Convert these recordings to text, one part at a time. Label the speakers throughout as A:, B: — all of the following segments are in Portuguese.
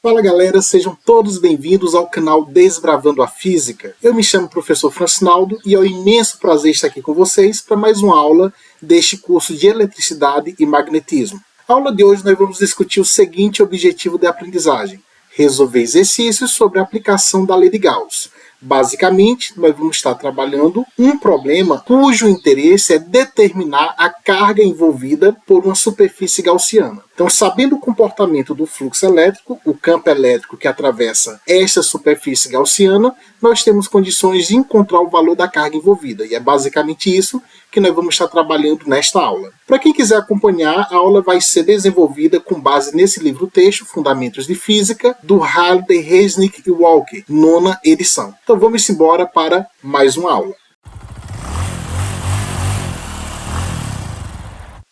A: Fala galera, sejam todos bem-vindos ao canal Desbravando a Física. Eu me chamo Professor Francinaldo e é um imenso prazer estar aqui com vocês para mais uma aula deste curso de Eletricidade e Magnetismo. Na aula de hoje nós vamos discutir o seguinte objetivo de aprendizagem: resolver exercícios sobre a aplicação da lei de Gauss. Basicamente, nós vamos estar trabalhando um problema cujo interesse é determinar a carga envolvida por uma superfície gaussiana. Então, sabendo o comportamento do fluxo elétrico, o campo elétrico que atravessa esta superfície gaussiana, nós temos condições de encontrar o valor da carga envolvida. E é basicamente isso que nós vamos estar trabalhando nesta aula. Para quem quiser acompanhar, a aula vai ser desenvolvida com base nesse livro-texto, Fundamentos de Física, do Halliday, Resnick e Walker, 9ª edição. Então vamos embora para mais uma aula.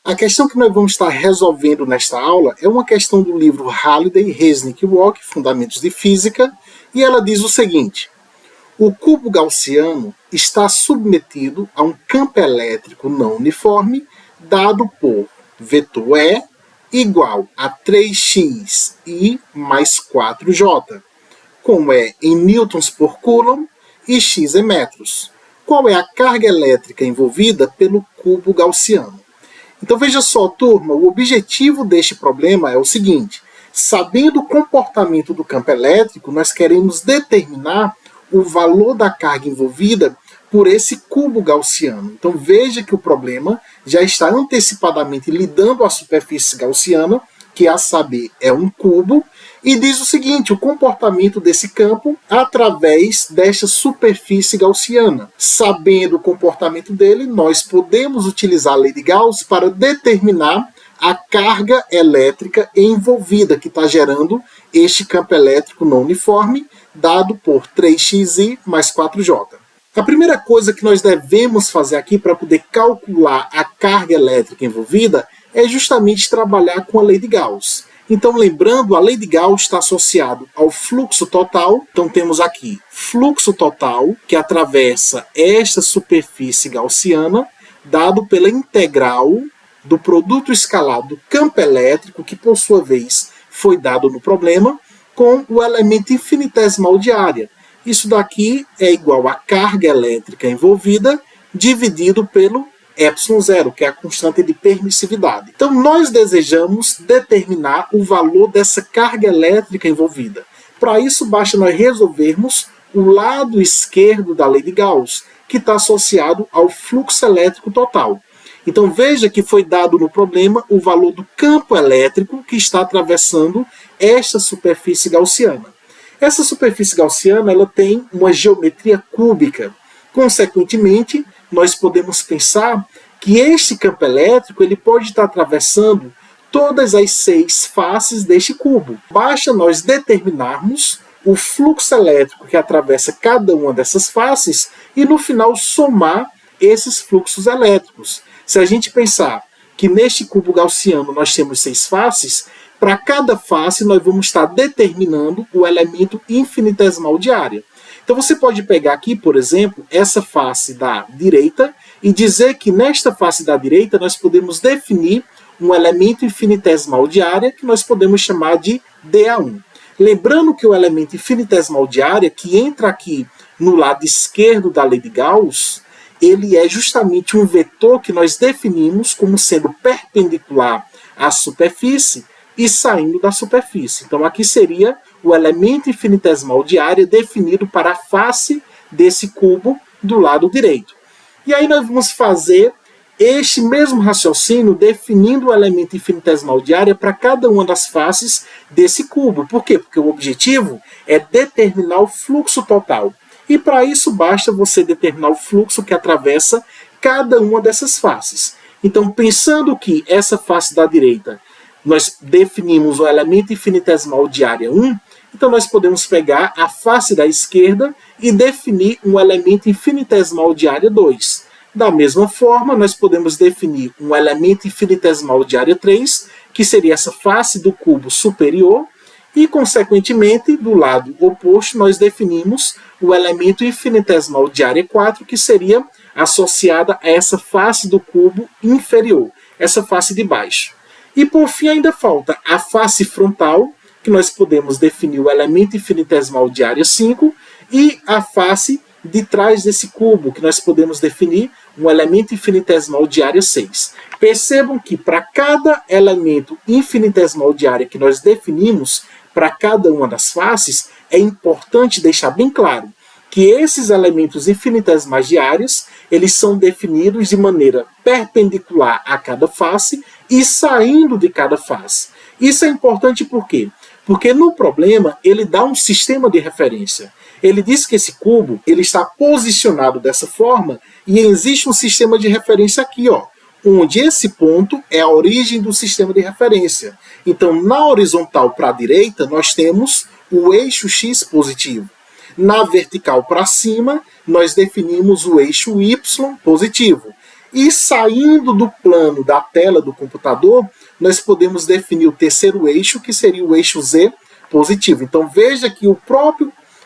A: A questão que nós vamos estar resolvendo nesta aula é uma questão do livro Halliday, Resnick e Walker, Fundamentos de Física, e ela diz o seguinte: o cubo gaussiano está submetido a um campo elétrico não uniforme dado por vetor E igual a 3x I mais 4j, com E em newtons por coulomb e x em metros. Qual é a carga elétrica envolvida pelo cubo gaussiano? Então veja só, turma, o objetivo deste problema é o seguinte: sabendo o comportamento do campo elétrico, nós queremos determinar o valor da carga envolvida por esse cubo gaussiano. Então veja que o problema já está antecipadamente lidando a superfície gaussiana, que a saber é um cubo, e diz o seguinte: o comportamento desse campo através desta superfície gaussiana. Sabendo o comportamento dele, nós podemos utilizar a lei de Gauss para determinar a carga elétrica envolvida que está gerando este campo elétrico não uniforme, dado por 3xi mais 4j. A primeira coisa que nós devemos fazer aqui para poder calcular a carga elétrica envolvida é justamente trabalhar com a lei de Gauss. Então, lembrando, a lei de Gauss está associada ao fluxo total. Então, temos aqui fluxo total, que atravessa esta superfície gaussiana, dado pela integral do produto escalar do campo elétrico, que por sua vez foi dado no problema, com o elemento infinitesimal de área. Isso daqui é igual à carga elétrica envolvida dividido pelo ε0, que é a constante de permissividade. Então, nós desejamos determinar o valor dessa carga elétrica envolvida. Para isso, basta nós resolvermos o lado esquerdo da lei de Gauss, que está associado ao fluxo elétrico total. Então, veja que foi dado no problema o valor do campo elétrico que está atravessando esta superfície gaussiana. Essa superfície gaussiana ela tem uma geometria cúbica. Consequentemente, nós podemos pensar que este campo elétrico ele pode estar atravessando todas as 6 faces deste cubo. Basta nós determinarmos o fluxo elétrico que atravessa cada uma dessas faces e, no final, somar esses fluxos elétricos. Se a gente pensar que neste cubo gaussiano nós temos 6 faces, para cada face nós vamos estar determinando o elemento infinitesimal de área. Então você pode pegar aqui, por exemplo, essa face da direita e dizer que nesta face da direita nós podemos definir um elemento infinitesimal de área que nós podemos chamar de dA1. Lembrando que o elemento infinitesimal de área que entra aqui no lado esquerdo da lei de Gauss, ele é justamente um vetor que nós definimos como sendo perpendicular à superfície e saindo da superfície. Então aqui seria o elemento infinitesimal de área definido para a face desse cubo do lado direito. E aí nós vamos fazer este mesmo raciocínio definindo o elemento infinitesimal de área para cada uma das faces desse cubo. Por quê? Porque o objetivo é determinar o fluxo total. E para isso basta você determinar o fluxo que atravessa cada uma dessas faces. Então, pensando que essa face da direita nós definimos o elemento infinitesimal de área 1, então nós podemos pegar a face da esquerda e definir um elemento infinitesimal de área 2. Da mesma forma, nós podemos definir um elemento infinitesimal de área 3, que seria essa face do cubo superior, e, consequentemente, do lado oposto, nós definimos o elemento infinitesimal de área 4, que seria associada a essa face do cubo inferior, essa face de baixo. E, por fim, ainda falta a face frontal, que nós podemos definir o elemento infinitesimal de área 5, e a face de trás desse cubo, que nós podemos definir um elemento infinitesimal de área 6. Percebam que para cada elemento infinitesimal de área que nós definimos, para cada uma das faces, é importante deixar bem claro que esses elementos infinitesimais de áreas, eles são definidos de maneira perpendicular a cada face e saindo de cada face. Isso é importante por quê? Porque no problema ele dá um sistema de referência. Ele diz que esse cubo ele está posicionado dessa forma e existe um sistema de referência aqui, ó, onde esse ponto é a origem do sistema de referência. Então, na horizontal para a direita, nós temos o eixo X positivo. Na vertical para cima, nós definimos o eixo Y positivo. E saindo do plano da tela do computador, nós podemos definir o terceiro eixo, que seria o eixo Z positivo. Então veja que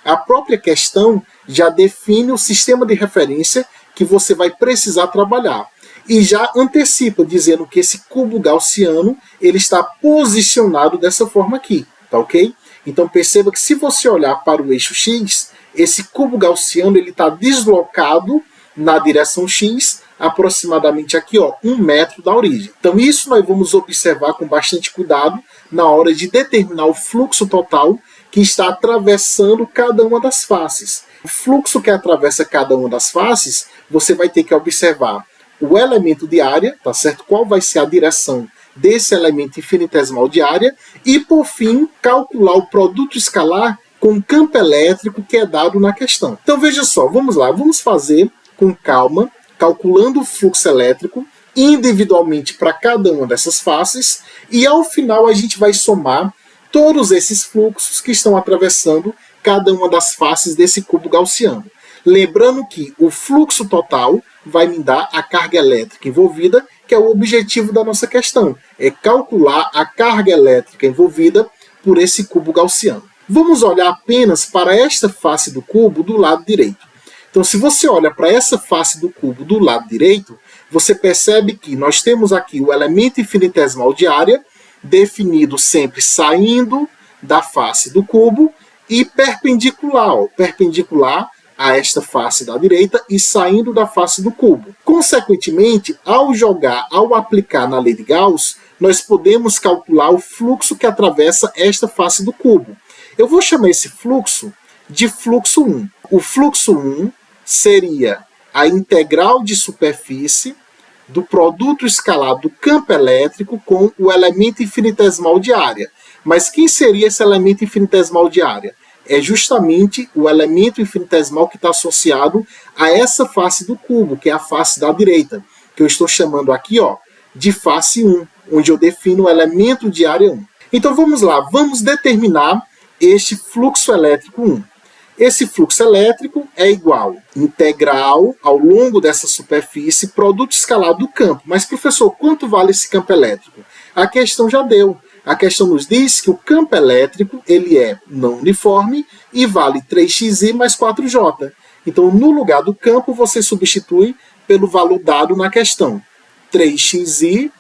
A: a própria questão já define o sistema de referência que você vai precisar trabalhar. E já antecipa, dizendo que esse cubo gaussiano ele está posicionado dessa forma aqui, tá ok? Então perceba que se você olhar para o eixo X, esse cubo gaussiano ele está deslocado na direção X, aproximadamente aqui, ó, 1 metro da origem. Então isso nós vamos observar com bastante cuidado na hora de determinar o fluxo total que está atravessando cada uma das faces. O fluxo que atravessa cada uma das faces, você vai ter que observar o elemento de área, tá certo? Qual vai ser a direção desse elemento infinitesimal de área e, por fim, calcular o produto escalar com o campo elétrico que é dado na questão. Então veja só, vamos lá, vamos fazer com calma, calculando o fluxo elétrico individualmente para cada uma dessas faces e ao final a gente vai somar todos esses fluxos que estão atravessando cada uma das faces desse cubo gaussiano. Lembrando que o fluxo total vai me dar a carga elétrica envolvida, que é o objetivo da nossa questão, é calcular a carga elétrica envolvida por esse cubo gaussiano. Vamos olhar apenas para esta face do cubo do lado direito. Então, se você olha para essa face do cubo do lado direito, você percebe que nós temos aqui o elemento infinitesimal de área, definido sempre saindo da face do cubo e perpendicular, ó, perpendicular a esta face da direita e saindo da face do cubo. Consequentemente, ao aplicar na lei de Gauss, nós podemos calcular o fluxo que atravessa esta face do cubo. Eu vou chamar esse fluxo de fluxo 1. O fluxo 1 seria a integral de superfície do produto escalar do campo elétrico com o elemento infinitesimal de área. Mas quem seria esse elemento infinitesimal de área? É justamente o elemento infinitesimal que está associado a essa face do cubo, que é a face da direita, que eu estou chamando aqui, ó, de face 1, onde eu defino o elemento de área 1. Então vamos lá, vamos determinar este fluxo elétrico 1. Esse fluxo elétrico é igual integral ao longo dessa superfície, produto escalar do campo. Mas, professor, quanto vale esse campo elétrico? A questão já deu. A questão nos diz que o campo elétrico ele é não uniforme e vale 3xi mais 4j. Então, no lugar do campo, você substitui pelo valor dado na questão. 3xi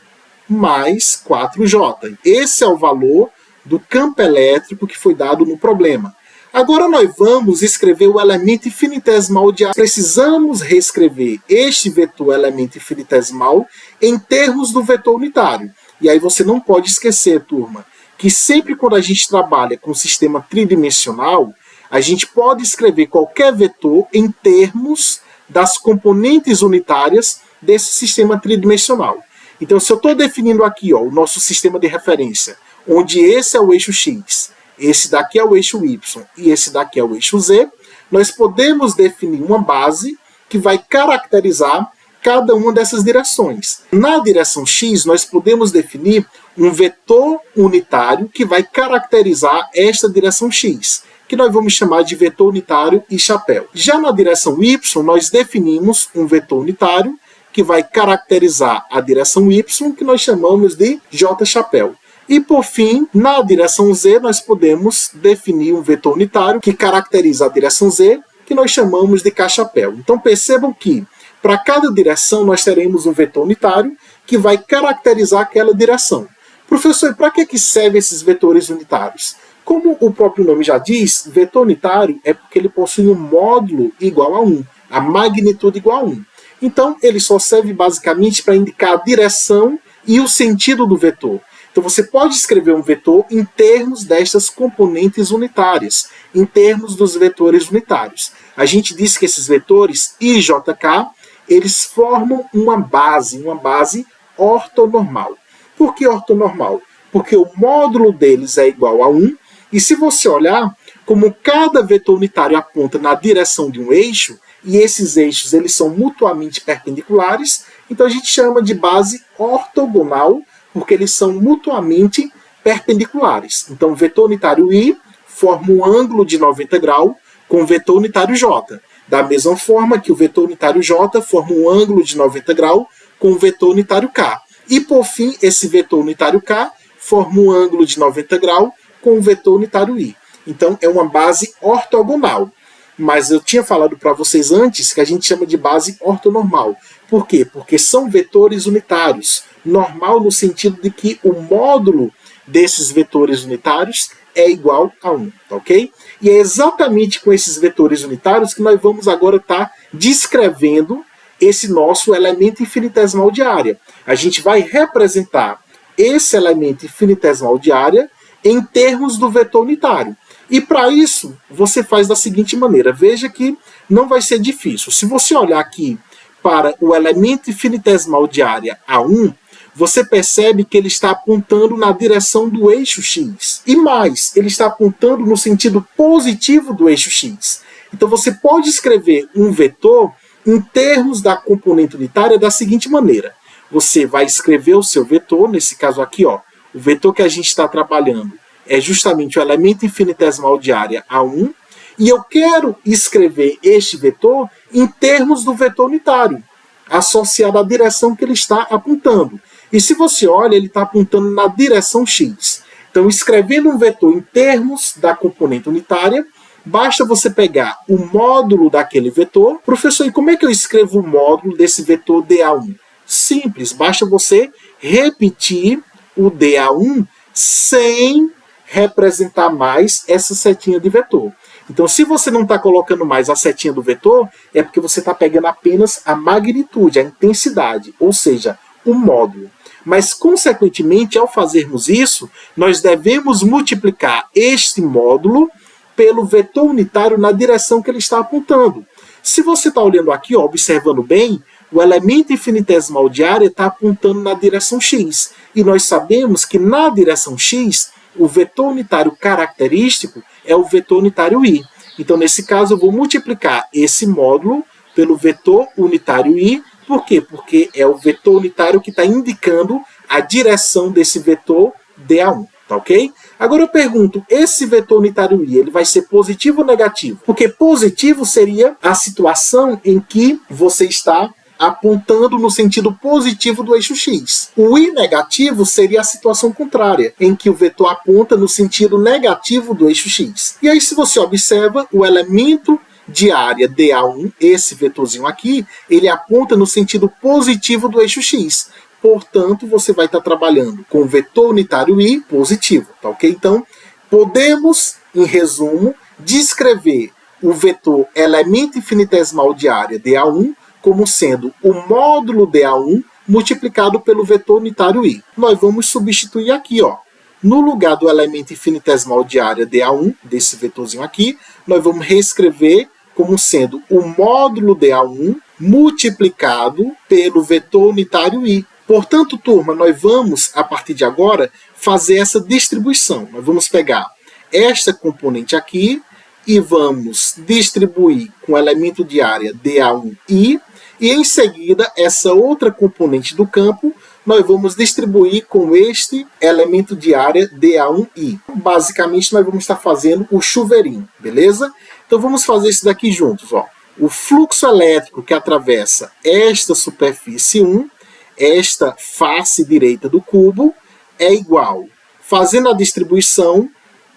A: mais 4j. Esse é o valor do campo elétrico que foi dado no problema. Agora nós vamos escrever o elemento infinitesimal de área. Precisamos reescrever este vetor elemento infinitesimal em termos do vetor unitário. E aí você não pode esquecer, turma, que sempre quando a gente trabalha com sistema tridimensional, a gente pode escrever qualquer vetor em termos das componentes unitárias desse sistema tridimensional. Então, se eu estou definindo aqui, ó, o nosso sistema de referência, onde esse é o eixo X, esse daqui é o eixo Y e esse daqui é o eixo Z, nós podemos definir uma base que vai caracterizar cada uma dessas direções. Na direção X, nós podemos definir um vetor unitário que vai caracterizar esta direção X, que nós vamos chamar de vetor unitário e chapéu. Já na direção Y, nós definimos um vetor unitário que vai caracterizar a direção Y, que nós chamamos de J chapéu. E, por fim, na direção Z, nós podemos definir um vetor unitário que caracteriza a direção Z, que nós chamamos de K chapéu. Então, percebam que, para cada direção, nós teremos um vetor unitário que vai caracterizar aquela direção. Professor, e para que servem esses vetores unitários? Como o próprio nome já diz, vetor unitário é porque ele possui um módulo igual a 1, a magnitude igual a 1. Então, ele só serve basicamente para indicar a direção e o sentido do vetor. Então, você pode escrever um vetor em termos destas componentes unitárias, em termos dos vetores unitários. A gente disse que esses vetores I e JK, eles formam uma base ortonormal. Por que ortonormal? Porque o módulo deles é igual a 1, e se você olhar, como cada vetor unitário aponta na direção de um eixo, e esses eixos eles são mutuamente perpendiculares, então a gente chama de base ortogonal, porque eles são mutuamente perpendiculares. Então o vetor unitário I forma um ângulo de 90 graus com o vetor unitário J. Da mesma forma que o vetor unitário J forma um ângulo de 90 graus com o vetor unitário K. E por fim, esse vetor unitário K forma um ângulo de 90 graus com o vetor unitário I. Então é uma base ortogonal. Mas eu tinha falado para vocês antes que a gente chama de base ortonormal. Por quê? Porque são vetores unitários. Normal no sentido de que o módulo desses vetores unitários é igual a 1, tá ok? E é exatamente com esses vetores unitários que nós vamos agora estar descrevendo esse nosso elemento infinitesimal de área. A gente vai representar esse elemento infinitesimal de área em termos do vetor unitário. E para isso, você faz da seguinte maneira. Veja que não vai ser difícil. Se você olhar aqui para o elemento infinitesimal de área A1, você percebe que ele está apontando na direção do eixo X. E mais, ele está apontando no sentido positivo do eixo X. Então você pode escrever um vetor em termos da componente unitária da seguinte maneira. Você vai escrever o seu vetor, nesse caso aqui, ó, o vetor que a gente está trabalhando é justamente o elemento infinitesimal de área A1, e eu quero escrever este vetor em termos do vetor unitário, associado à direção que ele está apontando. E se você olha, ele está apontando na direção X. Então, escrevendo um vetor em termos da componente unitária, basta você pegar o módulo daquele vetor. Professor, e como é que eu escrevo o módulo desse vetor dA1? Simples, basta você repetir o dA1 sem representar mais essa setinha de vetor. Então, se você não está colocando mais a setinha do vetor, é porque você está pegando apenas a magnitude, a intensidade, ou seja, o módulo. Mas, consequentemente, ao fazermos isso, nós devemos multiplicar este módulo pelo vetor unitário na direção que ele está apontando. Se você está olhando aqui, ó, observando bem, o elemento infinitesimal de área está apontando na direção X. E nós sabemos que na direção X, o vetor unitário característico é o vetor unitário I. Então, nesse caso, eu vou multiplicar esse módulo pelo vetor unitário I. Por quê? Porque é o vetor unitário que está indicando a direção desse vetor dA1. Tá ok? Agora eu pergunto, esse vetor unitário I, ele vai ser positivo ou negativo? Porque positivo seria a situação em que você está apontando no sentido positivo do eixo X. O I negativo seria a situação contrária, em que o vetor aponta no sentido negativo do eixo X. E aí, se você observa, o elemento de área dA1, esse vetorzinho aqui, ele aponta no sentido positivo do eixo X. Portanto, você vai estar trabalhando com o vetor unitário I positivo, tá ok? Então, podemos, em resumo, descrever o vetor elemento infinitesimal de área dA1 como sendo o módulo dA1 multiplicado pelo vetor unitário I. Nós vamos substituir aqui, ó. No lugar do elemento infinitesimal de área dA1, desse vetorzinho aqui, nós vamos reescrever como sendo o módulo dA1 multiplicado pelo vetor unitário I. Portanto, turma, nós vamos, a partir de agora, fazer essa distribuição. Nós vamos pegar esta componente aqui e vamos distribuir com o elemento de área dA1I, e em seguida, essa outra componente do campo, nós vamos distribuir com este elemento de área dA1I. Basicamente, nós vamos estar fazendo o chuveirinho, beleza? Então, vamos fazer isso daqui juntos, ó. O fluxo elétrico que atravessa esta superfície 1, esta face direita do cubo, é igual, fazendo a distribuição,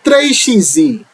A: 3xi,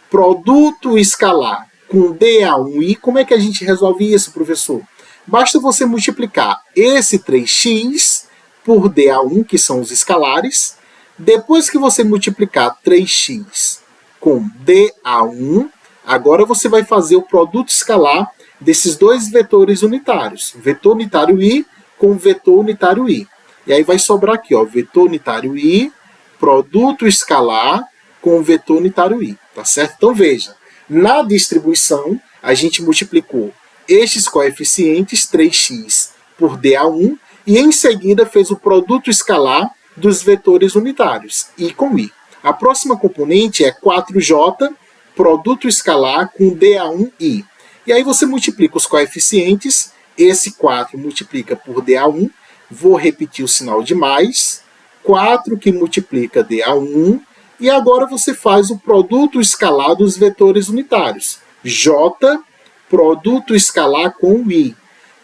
A: produto escalar com dA1i. Como é que a gente resolve isso, professor? Basta você multiplicar esse 3x por dA1, que são os escalares. Depois que você multiplicar 3x com dA1. Agora você vai fazer o produto escalar desses dois vetores unitários, vetor unitário I com vetor unitário I. E aí vai sobrar aqui, ó, vetor unitário I, produto escalar com vetor unitário I, tá certo? Então veja, na distribuição a gente multiplicou estes coeficientes 3x por dA1 e em seguida fez o produto escalar dos vetores unitários, I com I. A próxima componente é 4j, produto escalar com dA1i. E aí você multiplica os coeficientes, esse 4 multiplica por dA1, vou repetir o sinal de mais, 4 que multiplica dA1, e agora você faz o produto escalar dos vetores unitários, j, produto escalar com i.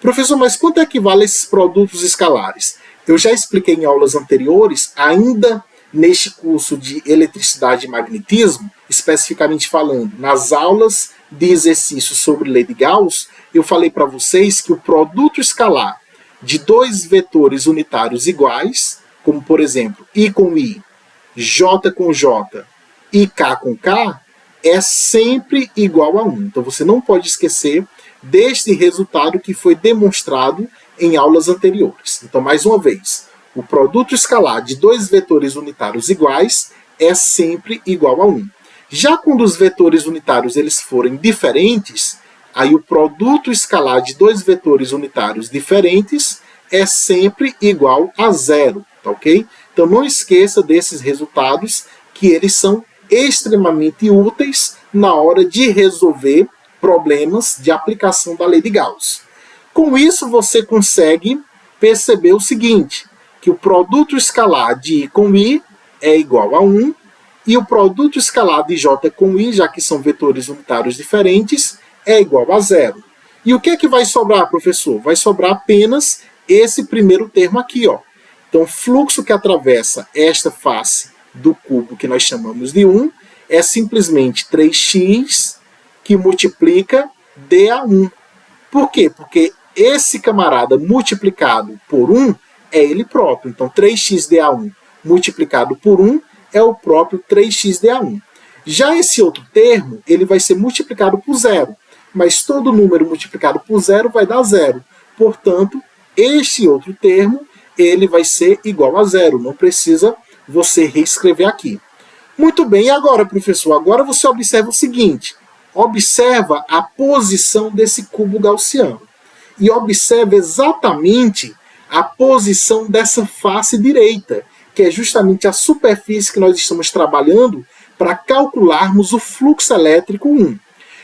A: Professor, mas quanto equivale esses produtos escalares? Eu já expliquei em aulas anteriores, ainda neste curso de eletricidade e magnetismo, especificamente falando, nas aulas de exercícios sobre lei de Gauss, eu falei para vocês que o produto escalar de dois vetores unitários iguais, como por exemplo, I com I, J com J e K com K, é sempre igual a 1. Então você não pode esquecer deste resultado que foi demonstrado em aulas anteriores. Então, mais uma vez, o produto escalar de dois vetores unitários iguais é sempre igual a 1. Já quando os vetores unitários eles forem diferentes, aí o produto escalar de dois vetores unitários diferentes é sempre igual a 0, tá ok? Então não esqueça desses resultados, que eles são extremamente úteis na hora de resolver problemas de aplicação da lei de Gauss. Com isso você consegue perceber o seguinte, que o produto escalar de I com I é igual a 1, e o produto escalar de J com I, já que são vetores unitários diferentes, é igual a 0. E o que é que vai sobrar, professor? Vai sobrar apenas esse primeiro termo aqui, ó. Então, o fluxo que atravessa esta face do cubo, que nós chamamos de 1, é simplesmente 3x que multiplica dA1. Por quê? Porque esse camarada multiplicado por 1 é ele próprio. Então, 3x dA1 multiplicado por 1 é o próprio 3x dA1. Já esse outro termo, ele vai ser multiplicado por 0. Mas todo número multiplicado por 0 vai dar 0. Portanto, este outro termo, ele vai ser igual a 0. Não precisa você reescrever aqui. Muito bem, e agora, professor? Agora você observa o seguinte. Observa a posição desse cubo gaussiano. E observa exatamente a posição dessa face direita, que é justamente a superfície que nós estamos trabalhando para calcularmos o fluxo elétrico 1.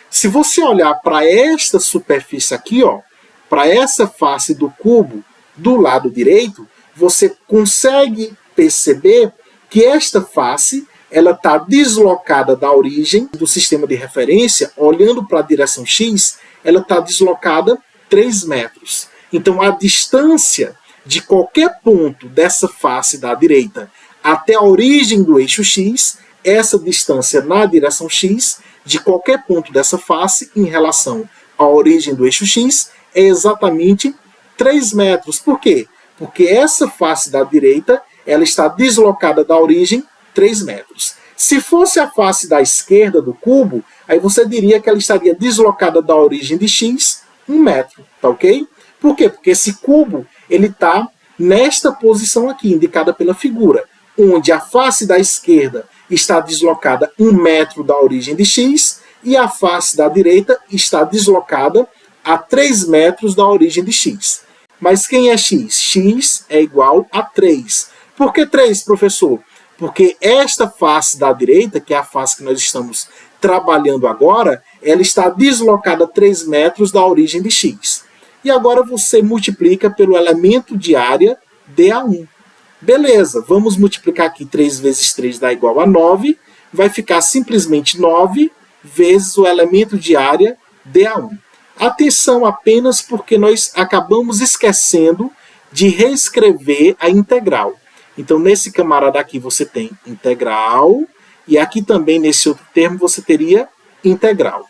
A: Se você olhar para esta superfície aqui, ó, para essa face do cubo do lado direito, você consegue perceber que esta face ela está deslocada da origem do sistema de referência, olhando para a direção x, ela está deslocada 3 metros. Então a distância de qualquer ponto dessa face da direita até a origem do eixo x, essa distância na direção x, de qualquer ponto dessa face em relação à origem do eixo x, é exatamente 3 metros. Por quê? Porque essa face da direita ela está deslocada da origem 3 metros. Se fosse a face da esquerda do cubo, aí você diria que ela estaria deslocada da origem de x 1 metro, tá ok? Por quê? Porque esse cubo ele está nesta posição aqui, indicada pela figura, onde a face da esquerda está deslocada 1 metro da origem de x e a face da direita está deslocada a 3 metros da origem de x. Mas quem é x? X é igual a 3. Por que 3, professor? Porque esta face da direita, que é a face que nós estamos trabalhando agora, ela está deslocada 3 metros da origem de x. E agora você multiplica pelo elemento de área dA1. Beleza, vamos multiplicar aqui 3 vezes 3 dá igual a 9. Vai ficar simplesmente 9 vezes o elemento de área dA1. Atenção apenas porque nós acabamos esquecendo de reescrever a integral. Então, nesse camarada aqui você tem integral, e aqui também nesse outro termo você teria integral.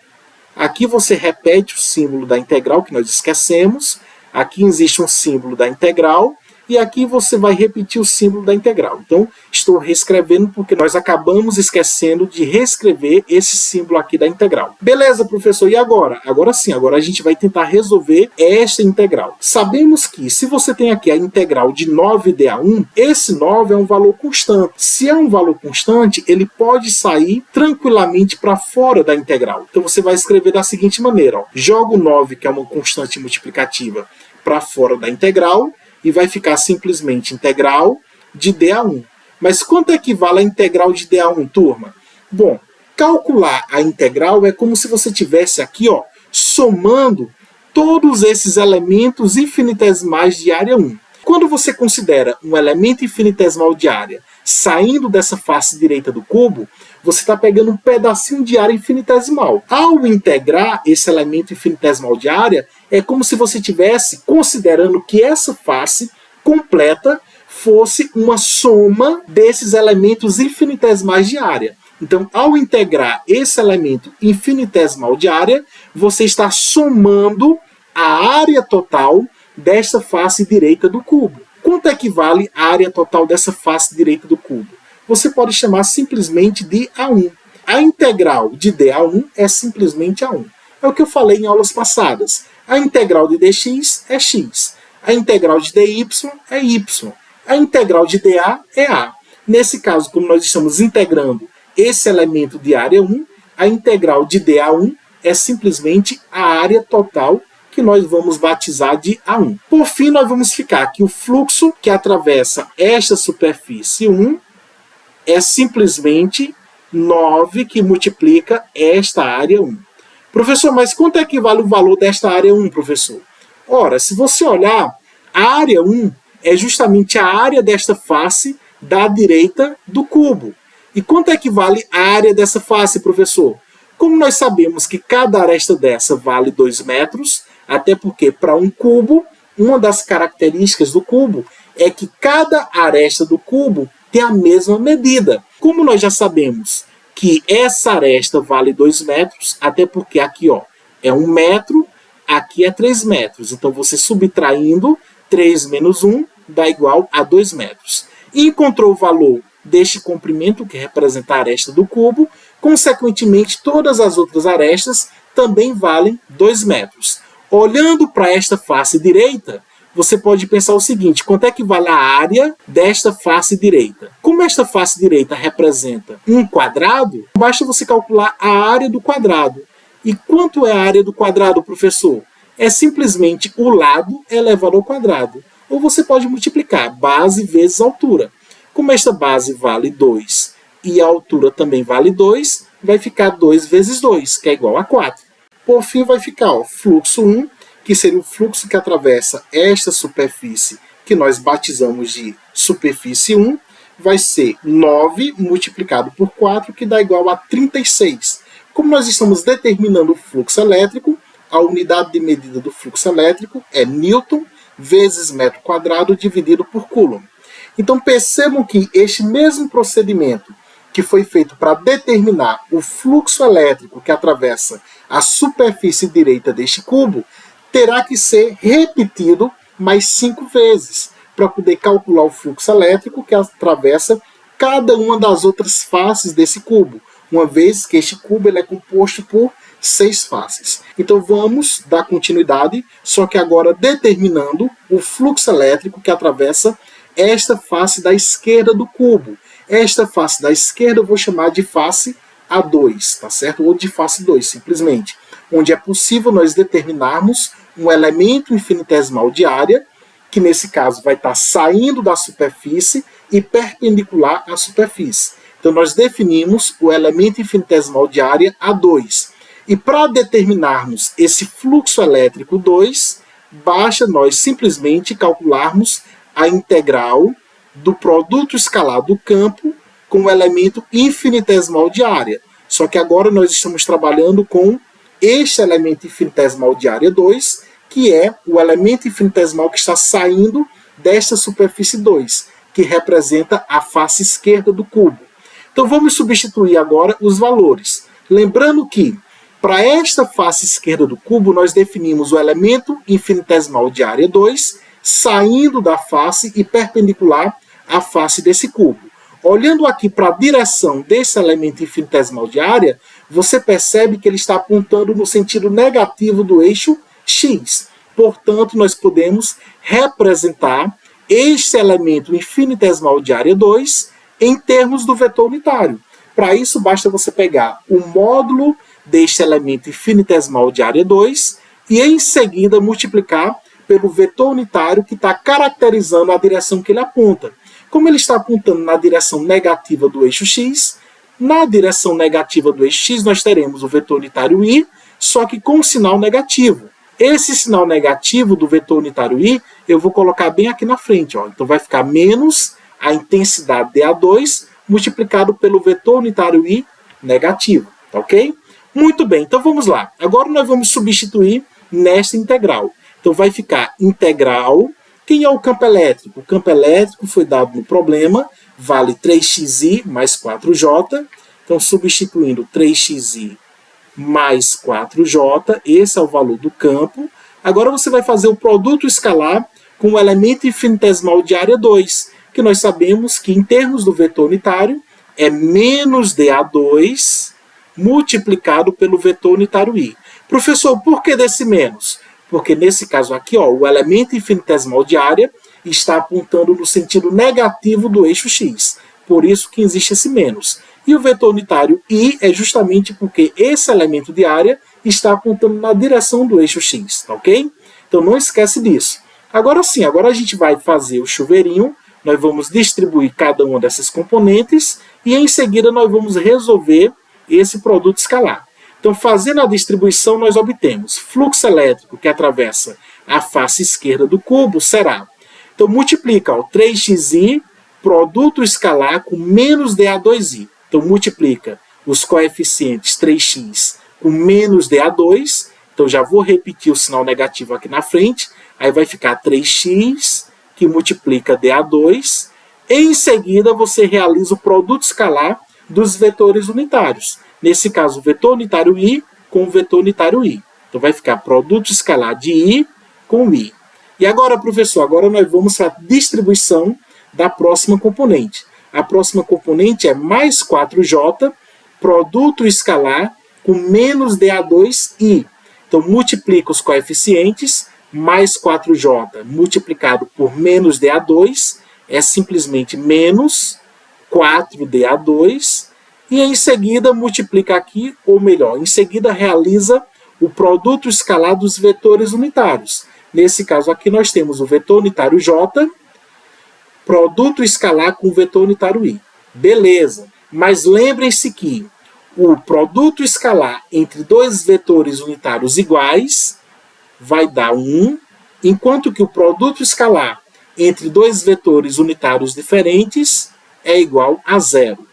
A: Aqui você repete o símbolo da integral que nós esquecemos, aqui existe um símbolo da integral, e aqui você vai repetir o símbolo da integral. Então, estou reescrevendo porque nós acabamos esquecendo de reescrever esse símbolo aqui da integral. Beleza, professor, e agora? Agora sim, agora a gente vai tentar resolver esta integral. Sabemos que se você tem aqui a integral de 9d a 1, esse 9 é um valor constante. Se é um valor constante, ele pode sair tranquilamente para fora da integral. Então, você vai escrever da seguinte maneira, ó. Joga o 9, que é uma constante multiplicativa, para fora da integral, e vai ficar simplesmente integral de d a 1. Mas quanto equivale a integral de d a 1, turma? Bom, calcular a integral é como se você tivesse aqui, ó, somando todos esses elementos infinitesimais de área 1. Quando você considera um elemento infinitesimal de área saindo dessa face direita do cubo, você está pegando um pedacinho de área infinitesimal. Ao integrar esse elemento infinitesimal de área, é como se você estivesse considerando que essa face completa fosse uma soma desses elementos infinitesimais de área. Então, ao integrar esse elemento infinitesimal de área, você está somando a área total desta face direita do cubo. Quanto equivale a área total dessa face direita do cubo? Você pode chamar simplesmente de A1. A integral de d a 1 é simplesmente A1. É o que eu falei em aulas passadas. A integral de dx é x. A integral de dy é y. A integral de dA é A. Nesse caso, como nós estamos integrando esse elemento de área 1, a integral de dA1 é simplesmente a área total que nós vamos batizar de A1. Por fim, nós vamos ficar que o fluxo que atravessa esta superfície 1 é simplesmente 9 que multiplica esta área 1. Professor, mas quanto equivale o valor desta área 1, professor? Ora, se você olhar, a área 1 é justamente a área desta face da direita do cubo. E quanto equivale a área dessa face, professor? Como nós sabemos que cada aresta dessa vale 2 metros, até porque para um cubo, uma das características do cubo é que cada aresta do cubo tem a mesma medida. Como nós já sabemos que essa aresta vale 2 metros, até porque aqui ó, é 1 metro, aqui é 3 metros. Então você subtraindo 3 menos 1 dá igual a 2 metros. E encontrou o valor deste comprimento, que representa a aresta do cubo, consequentemente todas as outras arestas também valem 2 metros. Olhando para esta face direita, você pode pensar o seguinte, quanto é que vale a área desta face direita? Como esta face direita representa um quadrado, basta você calcular a área do quadrado. E quanto é a área do quadrado, professor? É simplesmente o lado elevado ao quadrado. Ou você pode multiplicar base vezes altura. Como esta base vale 2 e a altura também vale 2, vai ficar 2 vezes 2, que é igual a 4. Por fim, vai ficar o fluxo 1, que seria o fluxo que atravessa esta superfície, que nós batizamos de superfície 1, vai ser 9 multiplicado por 4, que dá igual a 36. Como nós estamos determinando o fluxo elétrico, a unidade de medida do fluxo elétrico é Newton vezes metro quadrado dividido por Coulomb. Então percebam que este mesmo procedimento que foi feito para determinar o fluxo elétrico que atravessa a superfície direita deste cubo, terá que ser repetido mais 5 vezes, para poder calcular o fluxo elétrico que atravessa cada uma das outras faces desse cubo, uma vez que este cubo ele é composto por 6 faces. Então vamos dar continuidade, só que agora determinando o fluxo elétrico que atravessa esta face da esquerda do cubo. Esta face da esquerda eu vou chamar de face A2, tá certo? Ou de face 2, simplesmente. Onde é possível nós determinarmos um elemento infinitesimal de área, que nesse caso vai estar saindo da superfície e perpendicular à superfície. Então nós definimos o elemento infinitesimal de área A2. E para determinarmos esse fluxo elétrico 2, basta nós simplesmente calcularmos a integral do produto escalar do campo com o elemento infinitesimal de área. Só que agora nós estamos trabalhando com este elemento infinitesimal de área 2, que é o elemento infinitesimal que está saindo desta superfície 2, que representa a face esquerda do cubo. Então vamos substituir agora os valores. Lembrando que para esta face esquerda do cubo nós definimos o elemento infinitesimal de área 2 saindo da face e perpendicular à face desse cubo. Olhando aqui para a direção desse elemento infinitesimal de área, você percebe que ele está apontando no sentido negativo do eixo x. Portanto, nós podemos representar este elemento infinitesimal de área 2 em termos do vetor unitário. Para isso, basta você pegar o módulo deste elemento infinitesimal de área 2 e, em seguida, multiplicar pelo vetor unitário que está caracterizando a direção que ele aponta. Como ele está apontando na direção negativa do eixo x, na direção negativa do eixo x nós teremos o vetor unitário i, só que com sinal negativo. Esse sinal negativo do vetor unitário i, eu vou colocar bem aqui na frente. Ó. Então vai ficar menos a intensidade dA2 multiplicado pelo vetor unitário i negativo. Tá ok? Muito bem, então vamos lá. Agora nós vamos substituir nesta integral. Então vai ficar integral. Quem é o campo elétrico? O campo elétrico foi dado no problema, vale 3xi mais 4j. Então, substituindo 3xi mais 4j, esse é o valor do campo. Agora você vai fazer o produto escalar com o elemento infinitesimal de área 2, que nós sabemos que, em termos do vetor unitário, é menos dA2 multiplicado pelo vetor unitário i. Professor, por que desse menos? Porque nesse caso aqui, ó, o elemento infinitesimal de área está apontando no sentido negativo do eixo x. Por isso que existe esse menos. E o vetor unitário i é justamente porque esse elemento de área está apontando na direção do eixo x, tá ok? Então não esquece disso. Agora sim, agora a gente vai fazer o chuveirinho, nós vamos distribuir cada uma dessas componentes e em seguida nós vamos resolver esse produto escalar. Então, fazendo a distribuição, nós obtemos fluxo elétrico que atravessa a face esquerda do cubo será. Então, multiplica ó, 3xi, produto escalar com menos dA2i. Então, multiplica os coeficientes 3x com menos dA2. Então, já vou repetir o sinal negativo aqui na frente. Aí vai ficar 3x, que multiplica dA2. Em seguida, você realiza o produto escalar dos vetores unitários. Nesse caso, o vetor unitário i com o vetor unitário i. Então, vai ficar produto escalar de i com i. E agora, professor, agora nós vamos para a distribuição da próxima componente. A próxima componente é mais 4j, produto escalar com menos dA2i. Então, multiplica os coeficientes, mais 4j multiplicado por menos dA2 é simplesmente menos 4dA2. E em seguida multiplica aqui, ou melhor, em seguida realiza o produto escalar dos vetores unitários. Nesse caso aqui nós temos o vetor unitário j, produto escalar com o vetor unitário i. Beleza, mas lembrem-se que o produto escalar entre dois vetores unitários iguais vai dar 1, enquanto que o produto escalar entre dois vetores unitários diferentes é igual a 0.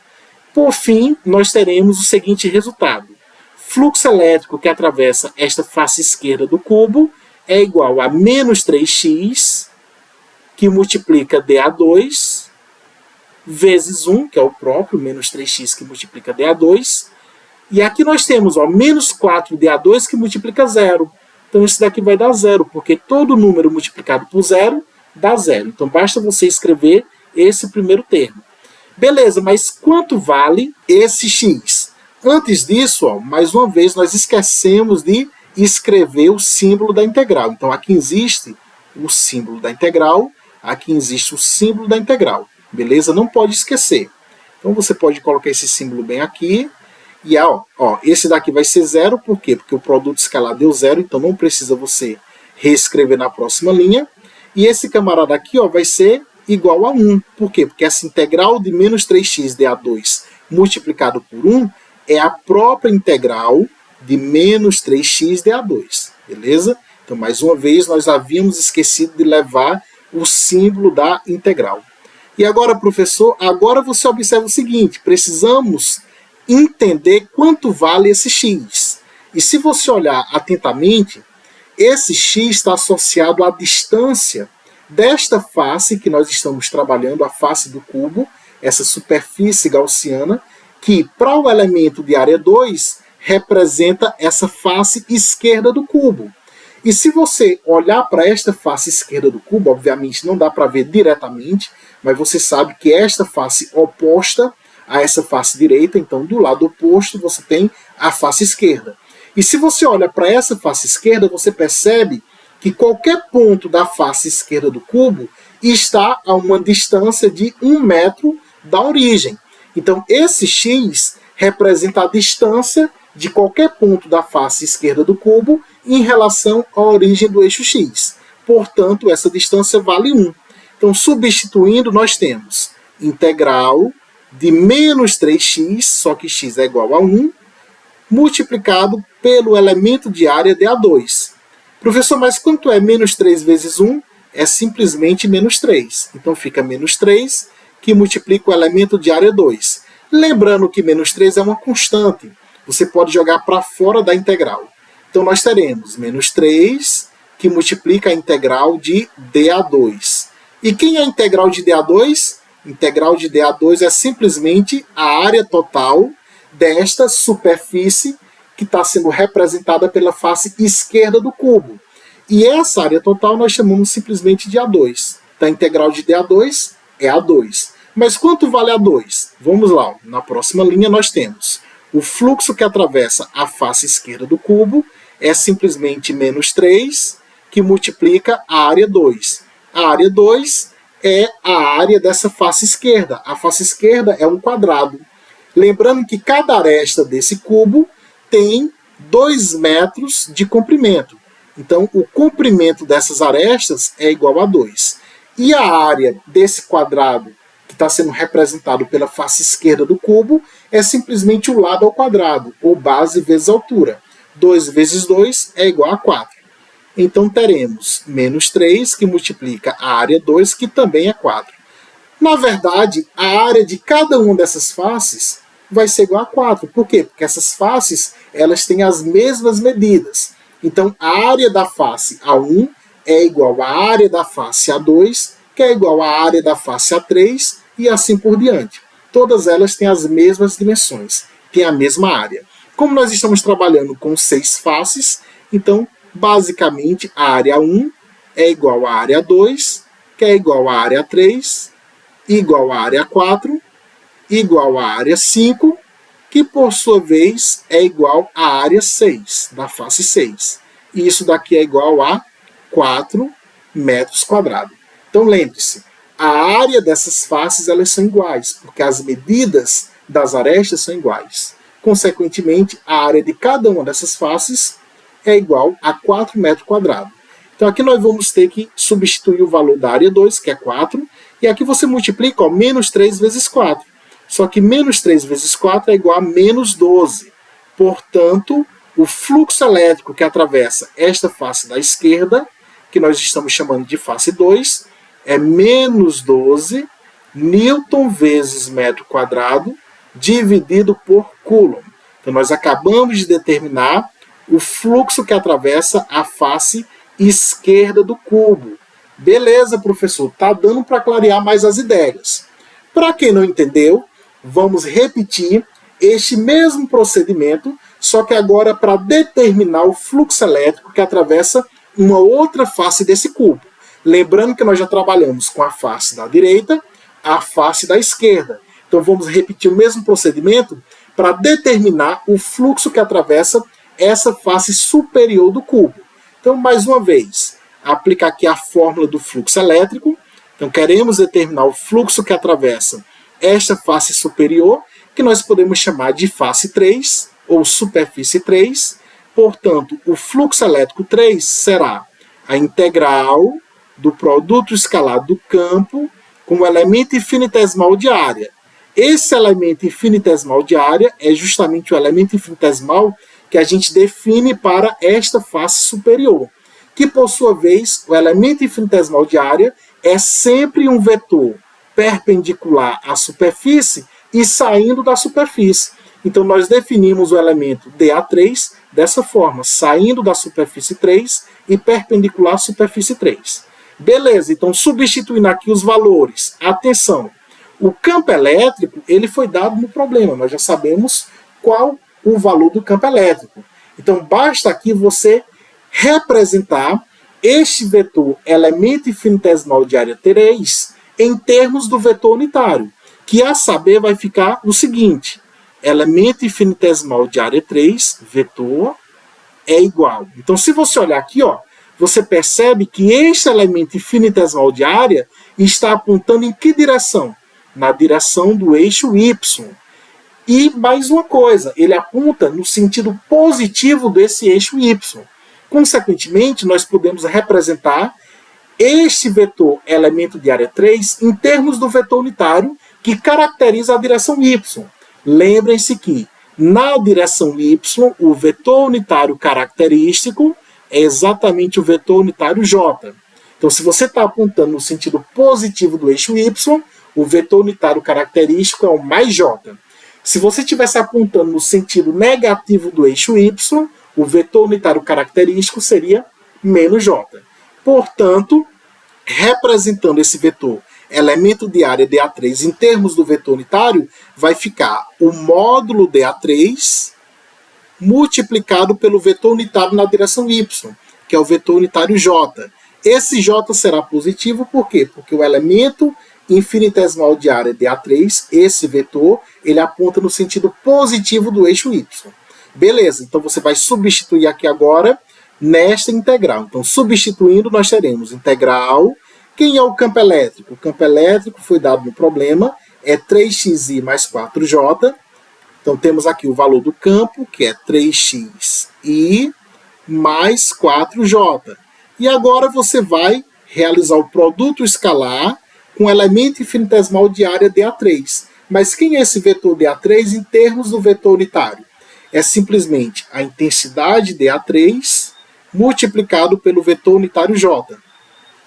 A: Por fim, nós teremos o seguinte resultado. Fluxo elétrico que atravessa esta face esquerda do cubo é igual a menos 3x, que multiplica dA2, vezes 1, que é o próprio, menos 3x que multiplica dA2. E aqui nós temos ó, menos 4dA2 que multiplica 0. Então, isso daqui vai dar 0, porque todo número multiplicado por 0 dá 0. Então, basta você escrever esse primeiro termo. Beleza, mas quanto vale esse x? Antes disso, ó, mais uma vez, nós esquecemos de escrever o símbolo da integral. Então, aqui existe o símbolo da integral, aqui existe o símbolo da integral. Beleza? Não pode esquecer. Então, você pode colocar esse símbolo bem aqui. E ó, esse daqui vai ser 0, por quê? Porque o produto escalar deu 0, então não precisa você reescrever na próxima linha. E esse camarada aqui ó, vai ser igual a 1. Por quê? Porque essa integral de menos 3x dA2 multiplicado por 1 é a própria integral de menos 3x dA2. Beleza? Então, mais uma vez, nós havíamos esquecido de levar o símbolo da integral. E agora, professor, agora você observa o seguinte, precisamos entender quanto vale esse x. E se você olhar atentamente, esse x está associado à distância desta face que nós estamos trabalhando, a face do cubo, essa superfície gaussiana, que para o elemento de área 2 representa essa face esquerda do cubo. E se você olhar para esta face esquerda do cubo, obviamente não dá para ver diretamente, mas você sabe que esta face oposta a essa face direita, então do lado oposto você tem a face esquerda. E se você olha para essa face esquerda, você percebe que qualquer ponto da face esquerda do cubo está a uma distância de 1 metro da origem. Então esse x representa a distância de qualquer ponto da face esquerda do cubo em relação à origem do eixo x. Portanto, essa distância vale 1. Então, substituindo, nós temos integral de menos 3x, só que x é igual a 1, multiplicado pelo elemento de área dA2. Professor, mas quanto é menos 3 vezes 1? É simplesmente menos 3. Então, fica menos 3, que multiplica o elemento de área 2. Lembrando que menos 3 é uma constante. Você pode jogar para fora da integral. Então, nós teremos menos 3, que multiplica a integral de dA2. E quem é a integral de dA2? Integral de dA2 é simplesmente a área total desta superfície que está sendo representada pela face esquerda do cubo. E essa área total nós chamamos simplesmente de A2. Então, a integral de dA2 é A2. Mas quanto vale A2? Vamos lá, na próxima linha nós temos o fluxo que atravessa a face esquerda do cubo é simplesmente menos 3, que multiplica a área 2. A área 2 é a área dessa face esquerda. A face esquerda é um quadrado. Lembrando que cada aresta desse cubo tem 2 metros de comprimento. Então, o comprimento dessas arestas é igual a 2. E a área desse quadrado, que está sendo representado pela face esquerda do cubo, é simplesmente o lado ao quadrado, ou base vezes altura. 2 vezes 2 é igual a 4. Então, teremos menos 3, que multiplica a área 2, que também é 4. Na verdade, a área de cada uma dessas faces vai ser igual a 4. Por quê? Porque essas faces elas têm as mesmas medidas. Então, a área da face A1 é igual à área da face A2, que é igual à área da face A3, e assim por diante. Todas elas têm as mesmas dimensões, têm a mesma área. Como nós estamos trabalhando com 6 faces, então, basicamente, a área 1 é igual à área 2, que é igual à área 3, igual à área 4, igual à área 5, que por sua vez é igual à área 6, da face 6. E isso daqui é igual a 4 metros quadrados. Então lembre-se, a área dessas faces elas são iguais, porque as medidas das arestas são iguais. Consequentemente, a área de cada uma dessas faces é igual a 4 metros quadrados. Então aqui nós vamos ter que substituir o valor da área 2, que é 4, e aqui você multiplica, ó, menos 3 vezes 4. Só que menos 3 vezes 4 é igual a menos 12. Portanto, o fluxo elétrico que atravessa esta face da esquerda, que nós estamos chamando de face 2, é menos 12 newton vezes metro quadrado dividido por coulomb. Então, nós acabamos de determinar o fluxo que atravessa a face esquerda do cubo. Beleza, professor, está dando para clarear mais as ideias. Para quem não entendeu, vamos repetir este mesmo procedimento, só que agora para determinar o fluxo elétrico que atravessa uma outra face desse cubo. Lembrando que nós já trabalhamos com a face da direita, a face da esquerda. Então vamos repetir o mesmo procedimento para determinar o fluxo que atravessa essa face superior do cubo. Então, mais uma vez, aplicar aqui a fórmula do fluxo elétrico. Então, queremos determinar o fluxo que atravessa esta face superior, que nós podemos chamar de face 3, ou superfície 3. Portanto, o fluxo elétrico 3 será a integral do produto escalar do campo com o elemento infinitesimal de área. Esse elemento infinitesimal de área é justamente o elemento infinitesimal que a gente define para esta face superior, que por sua vez, o elemento infinitesimal de área é sempre um vetor perpendicular à superfície e saindo da superfície. Então nós definimos o elemento dA3 dessa forma, saindo da superfície 3 e perpendicular à superfície 3. Beleza, então substituindo aqui os valores, atenção, o campo elétrico ele foi dado no problema, nós já sabemos qual o valor do campo elétrico. Então basta aqui você representar este vetor elemento infinitesimal de área 3 em termos do vetor unitário, que a saber vai ficar o seguinte: elemento infinitesimal de área 3, vetor, é igual. Então, se você olhar aqui, ó, você percebe que este elemento infinitesimal de área está apontando em que direção? Na direção do eixo Y. E mais uma coisa, ele aponta no sentido positivo desse eixo Y. Consequentemente, nós podemos representar este vetor elemento de área 3 em termos do vetor unitário que caracteriza a direção Y. Lembrem-se que na direção Y, o vetor unitário característico é exatamente o vetor unitário J. Então, se você está apontando no sentido positivo do eixo Y, o vetor unitário característico é o mais J. Se você estivesse apontando no sentido negativo do eixo Y, o vetor unitário característico seria menos J. Portanto, representando esse vetor elemento de área dA3 em termos do vetor unitário, vai ficar o módulo dA3 multiplicado pelo vetor unitário na direção Y, que é o vetor unitário J. Esse J será positivo, por quê? Porque o elemento infinitesimal de área dA3, esse vetor, ele aponta no sentido positivo do eixo Y. Beleza, então você vai substituir aqui agora nesta integral. Então, substituindo, nós teremos integral. Quem é o campo elétrico? O campo elétrico foi dado no problema, é 3xi mais 4j. Então, temos aqui o valor do campo, que é 3xi mais 4j. E agora você vai realizar o produto escalar com o elemento infinitesimal de área dA3. Mas quem é esse vetor dA3 em termos do vetor unitário? É simplesmente a intensidade dA3 multiplicado pelo vetor unitário J.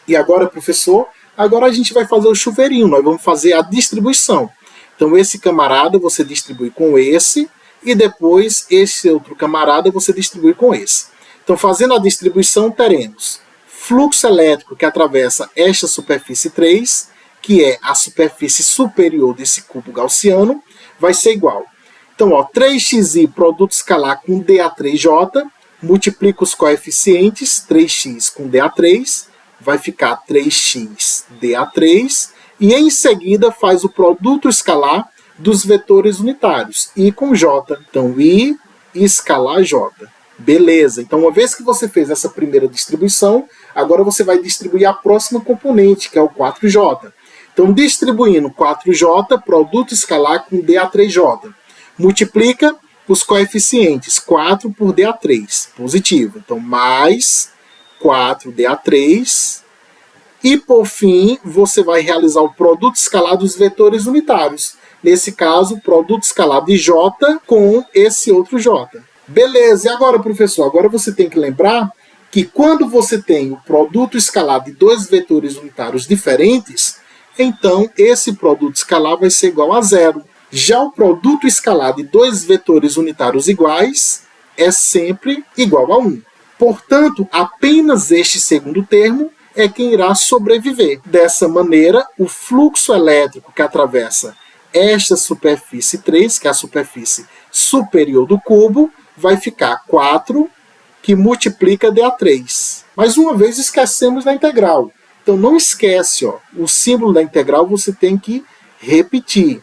A: E agora, professor, agora a gente vai fazer o chuveirinho, nós vamos fazer a distribuição. Então, esse camarada você distribui com esse, e depois esse outro camarada você distribui com esse. Então, fazendo a distribuição, teremos fluxo elétrico que atravessa esta superfície 3, que é a superfície superior desse cubo gaussiano, vai ser igual. Então, ó, 3xi produto escalar com dA3j, multiplica os coeficientes, 3x com dA3, vai ficar 3x dA3, e em seguida faz o produto escalar dos vetores unitários, I com J. Então, I escalar J. Beleza, então uma vez que você fez essa primeira distribuição, agora você vai distribuir a próxima componente, que é o 4J. Então, distribuindo 4J, produto escalar com dA3J. Multiplica os coeficientes, 4 por dA3, positivo. Então, mais 4dA3. E, por fim, você vai realizar o produto escalar dos vetores unitários. Nesse caso, o produto escalar de J com esse outro J. Beleza, e agora, professor? Agora você tem que lembrar que quando você tem o produto escalar de dois vetores unitários diferentes, então esse produto escalar vai ser igual a zero. Já o produto escalar de dois vetores unitários iguais é sempre igual a 1. Portanto, apenas este segundo termo é quem irá sobreviver. Dessa maneira, o fluxo elétrico que atravessa esta superfície 3, que é a superfície superior do cubo, vai ficar 4, que multiplica dA3. Mais uma vez, esquecemos da integral. Então, não esquece, ó, o símbolo da integral você tem que repetir.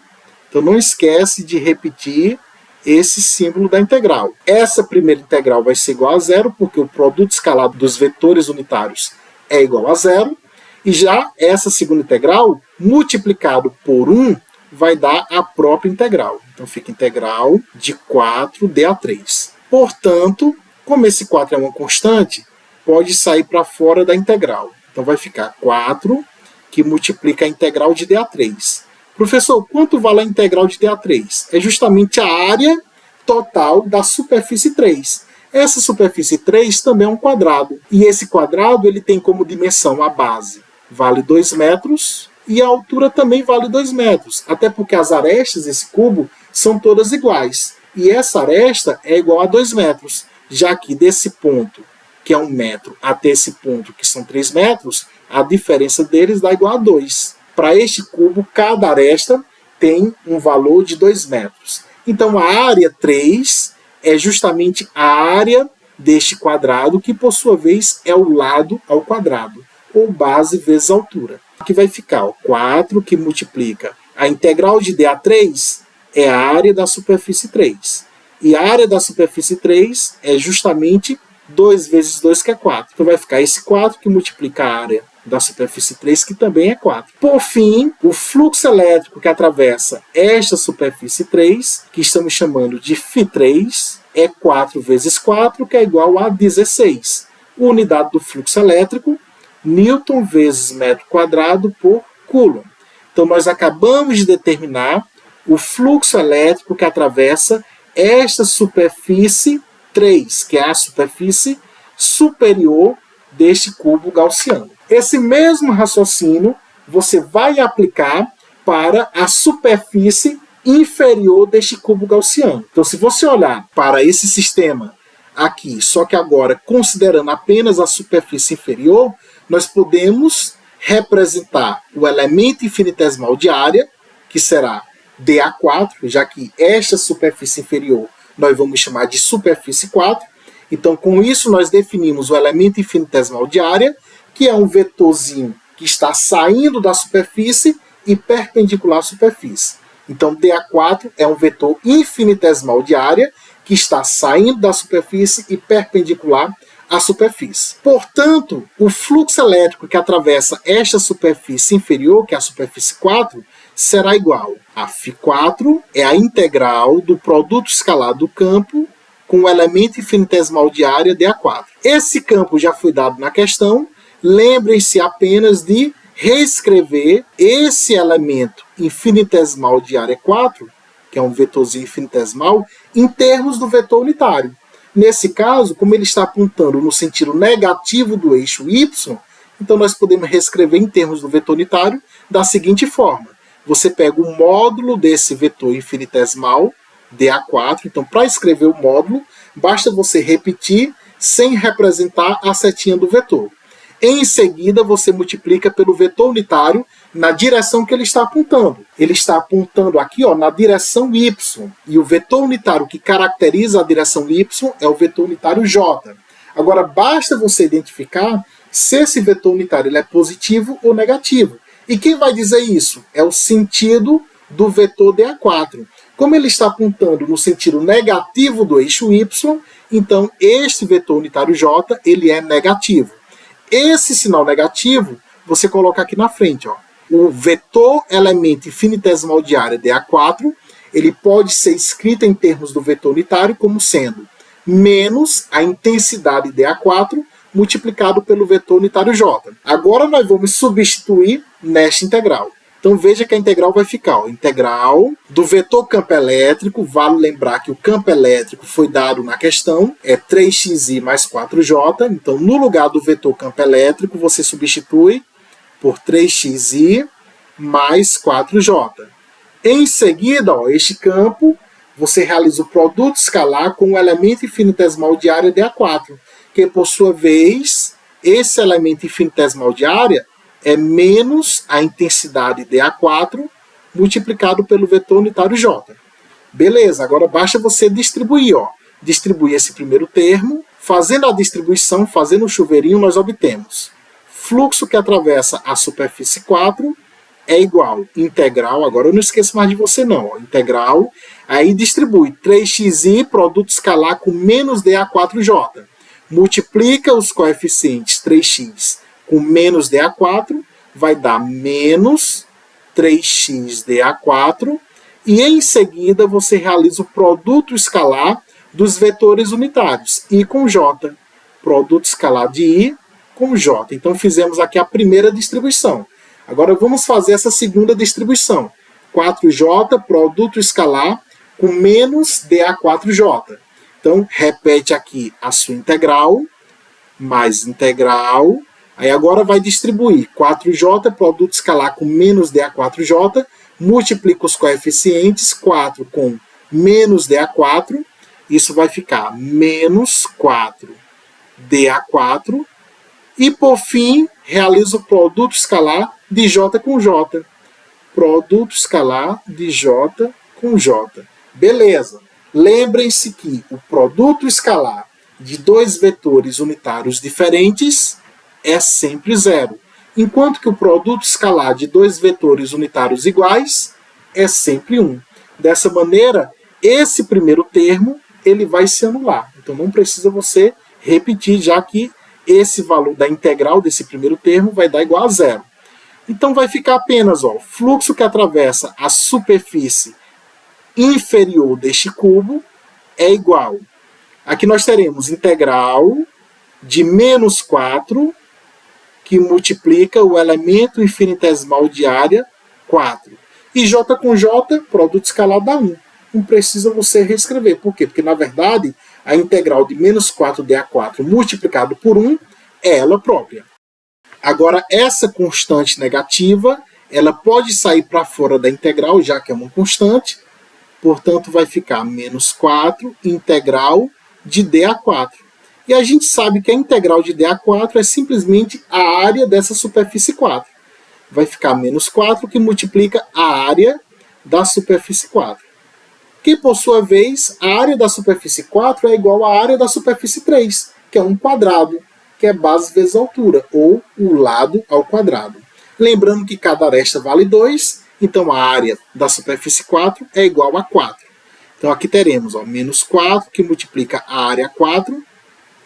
A: Então, não esquece de repetir esse símbolo da integral. Essa primeira integral vai ser igual a zero, porque o produto escalar dos vetores unitários é igual a zero. E já essa segunda integral, multiplicado por 1, vai dar a própria integral. Então, fica integral de 4dA3. Portanto, como esse 4 é uma constante, pode sair para fora da integral. Então, vai ficar 4, que multiplica a integral de dA3. Professor, quanto vale a integral de dA3? É justamente a área total da superfície 3. Essa superfície 3 também é um quadrado. E esse quadrado ele tem como dimensão a base vale 2 metros e a altura também vale 2 metros. Até porque as arestas desse cubo são todas iguais. E essa aresta é igual a 2 metros. Já que desse ponto, que é 1 metro, até esse ponto, que são 3 metros, a diferença deles dá igual a 2. Para este cubo, cada aresta tem um valor de 2 metros. Então, a área 3 é justamente a área deste quadrado, que por sua vez é o lado ao quadrado, ou base vezes altura. Aqui vai ficar 4 que multiplica a integral de dA3 é a área da superfície 3. E a área da superfície 3 é justamente 2 vezes 2, que é 4. Então vai ficar esse 4 que multiplica a área da superfície 3, que também é 4. Por fim, o fluxo elétrico que atravessa esta superfície 3, que estamos chamando de φ3, é 4 vezes 4, que é igual a 16. A unidade do fluxo elétrico, Newton vezes metro quadrado por Coulomb. Então nós acabamos de determinar o fluxo elétrico que atravessa esta superfície 3, que é a superfície superior deste cubo gaussiano. Esse mesmo raciocínio você vai aplicar para a superfície inferior deste cubo gaussiano. Então, se você olhar para esse sistema aqui, só que agora considerando apenas a superfície inferior, nós podemos representar o elemento infinitesimal de área, que será dA4, já que esta superfície inferior nós vamos chamar de superfície 4. Então, com isso, nós definimos o elemento infinitesimal de área, que é um vetorzinho que está saindo da superfície e perpendicular à superfície. Então, dA4 é um vetor infinitesimal de área que está saindo da superfície e perpendicular à superfície. Portanto, o fluxo elétrico que atravessa esta superfície inferior, que é a superfície 4, será igual a φ4 é a integral do produto escalar do campo com o elemento infinitesimal de área dA4. Esse campo já foi dado na questão. Lembrem-se apenas de reescrever esse elemento infinitesimal de área 4, que é um vetorzinho infinitesimal, em termos do vetor unitário. Nesse caso, como ele está apontando no sentido negativo do eixo y, então nós podemos reescrever em termos do vetor unitário da seguinte forma. Você pega o módulo desse vetor infinitesimal, dA4, então para escrever o módulo, basta você repetir sem representar a setinha do vetor. Em seguida, você multiplica pelo vetor unitário na direção que ele está apontando. Ele está apontando aqui na direção y. E o vetor unitário que caracteriza a direção y é o vetor unitário j. Agora, basta você identificar se esse vetor unitário ele é positivo ou negativo. E quem vai dizer isso? É o sentido do vetor dA4. Como ele está apontando no sentido negativo do eixo y, então este vetor unitário j ele é negativo. Esse sinal negativo, você coloca aqui na frente. O vetor elemento infinitesimal de área dA4, ele pode ser escrito em termos do vetor unitário como sendo menos a intensidade dA4 multiplicado pelo vetor unitário j. Agora nós vamos substituir nesta integral. Então veja que a integral vai ficar, integral do vetor campo elétrico, vale lembrar que o campo elétrico foi dado na questão, é 3xi mais 4j, então no lugar do vetor campo elétrico você substitui por 3xi mais 4j. Em seguida, este campo, você realiza o produto escalar com o elemento infinitesimal de área dA4, que por sua vez, esse elemento infinitesimal de área é menos a intensidade dA4 multiplicado pelo vetor unitário j. Beleza, agora basta você distribuir. Distribuir esse primeiro termo. Fazendo a distribuição, fazendo o chuveirinho, nós obtemos fluxo que atravessa a superfície 4 é igual integral, agora eu não esqueço mais de você não, integral, aí distribui 3xi, produto escalar com menos dA4j. Multiplica os coeficientes 3x com menos dA4, vai dar menos 3x dA4, e em seguida você realiza o produto escalar dos vetores unitários, i com j. Produto escalar de i com j. Então fizemos aqui a primeira distribuição. Agora vamos fazer essa segunda distribuição. 4j, produto escalar com menos dA4j. Então repete aqui a sua integral, mais integral. Aí agora vai distribuir 4j, produto escalar com menos dA4j, multiplica os coeficientes, 4 com menos dA4, isso vai ficar menos 4 dA4, e por fim, realiza o produto escalar de j com j. Produto escalar de j com j. Beleza. Lembrem-se que o produto escalar de dois vetores unitários diferentes é sempre zero, enquanto que o produto escalar de dois vetores unitários iguais é sempre 1. Dessa maneira, esse primeiro termo ele vai se anular. Então não precisa você repetir, já que esse valor da integral desse primeiro termo vai dar igual a zero. Então vai ficar apenas o fluxo que atravessa a superfície inferior deste cubo é igual. Aqui nós teremos integral de menos 4, que multiplica o elemento infinitesimal de área 4. E J com J, produto escalar dá 1. Não precisa você reescrever. Por quê? Porque, na verdade, a integral de menos 4dA4 multiplicado por 1 é ela própria. Agora, essa constante negativa, ela pode sair para fora da integral, já que é uma constante. Portanto, vai ficar menos 4 integral de dA4. E a gente sabe que a integral de dA4 é simplesmente a área dessa superfície 4. Vai ficar menos 4, que multiplica a área da superfície 4. Que, por sua vez, a área da superfície 4 é igual à área da superfície 3, que é um quadrado, que é base vezes altura, ou o lado ao quadrado. Lembrando que cada aresta vale 2, então a área da superfície 4 é igual a 4. Então aqui teremos menos 4, que multiplica a área 4,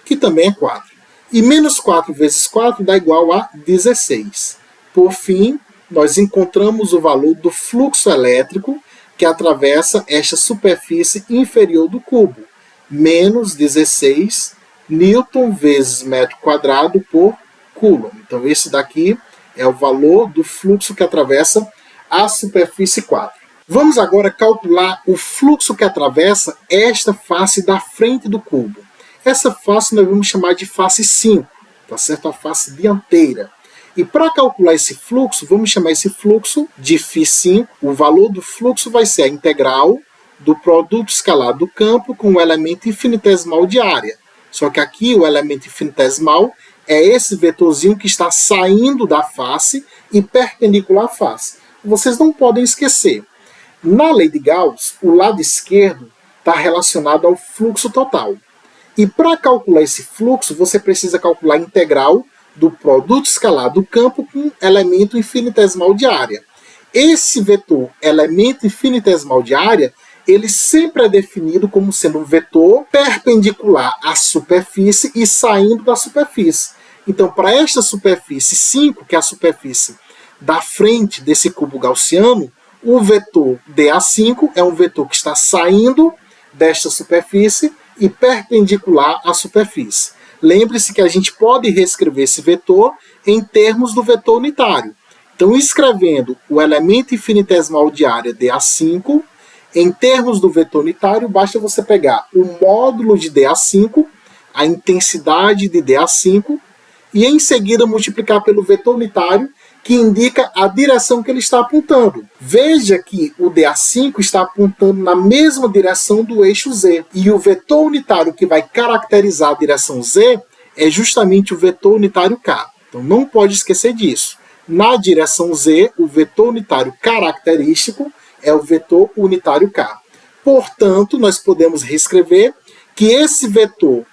A: que também é 4. E menos 4 vezes 4 dá igual a 16. Por fim, nós encontramos o valor do fluxo elétrico que atravessa esta superfície inferior do cubo, menos 16 newton vezes metro quadrado por coulomb. Então esse daqui é o valor do fluxo que atravessa a superfície 4. Vamos agora calcular o fluxo que atravessa esta face da frente do cubo. Essa face nós vamos chamar de face 5, tá certo? A face dianteira. E para calcular esse fluxo, vamos chamar esse fluxo de φ5. O valor do fluxo vai ser a integral do produto escalar do campo com o elemento infinitesimal de área. Só que aqui o elemento infinitesimal é esse vetorzinho que está saindo da face e perpendicular à face. Vocês não podem esquecer. Na lei de Gauss, o lado esquerdo está relacionado ao fluxo total. E para calcular esse fluxo, você precisa calcular a integral do produto escalar do campo com elemento infinitesimal de área. Esse vetor elemento infinitesimal de área, ele sempre é definido como sendo um vetor perpendicular à superfície e saindo da superfície. Então, para esta superfície 5, que é a superfície da frente desse cubo gaussiano, o vetor dA5 é um vetor que está saindo desta superfície e perpendicular à superfície. Lembre-se que a gente pode reescrever esse vetor em termos do vetor unitário. Então, escrevendo o elemento infinitesimal de área dA5, em termos do vetor unitário, basta você pegar o módulo de dA5, a intensidade de dA5, e em seguida multiplicar pelo vetor unitário, que indica a direção que ele está apontando. Veja que o dA5 está apontando na mesma direção do eixo Z. E o vetor unitário que vai caracterizar a direção Z é justamente o vetor unitário K. Então não pode esquecer disso. Na direção Z, o vetor unitário característico é o vetor unitário K. Portanto, nós podemos reescrever que esse vetor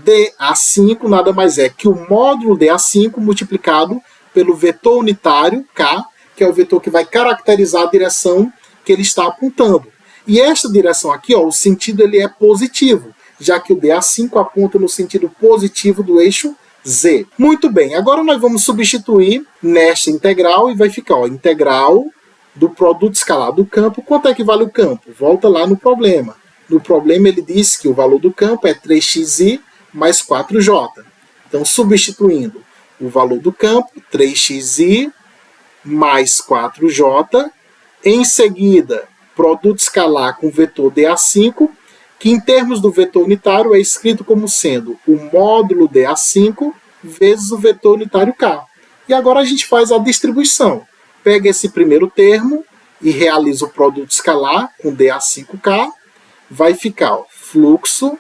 A: dA5 nada mais é que o módulo dA5 multiplicado pelo vetor unitário K, que é o vetor que vai caracterizar a direção que ele está apontando. E esta direção aqui, o sentido ele é positivo, já que o dA5 aponta no sentido positivo do eixo Z. Muito bem, agora nós vamos substituir nesta integral e vai ficar integral do produto escalar do campo. Quanto é que vale o campo? Volta lá no problema. No problema ele diz que o valor do campo é 3xi mais 4j. Então, substituindo o valor do campo, 3xi mais 4j. Em seguida, produto escalar com vetor dA5, que em termos do vetor unitário é escrito como sendo o módulo dA5 vezes o vetor unitário K. E agora a gente faz a distribuição. Pega esse primeiro termo e realiza o produto escalar com dA5K. Vai ficar fluxo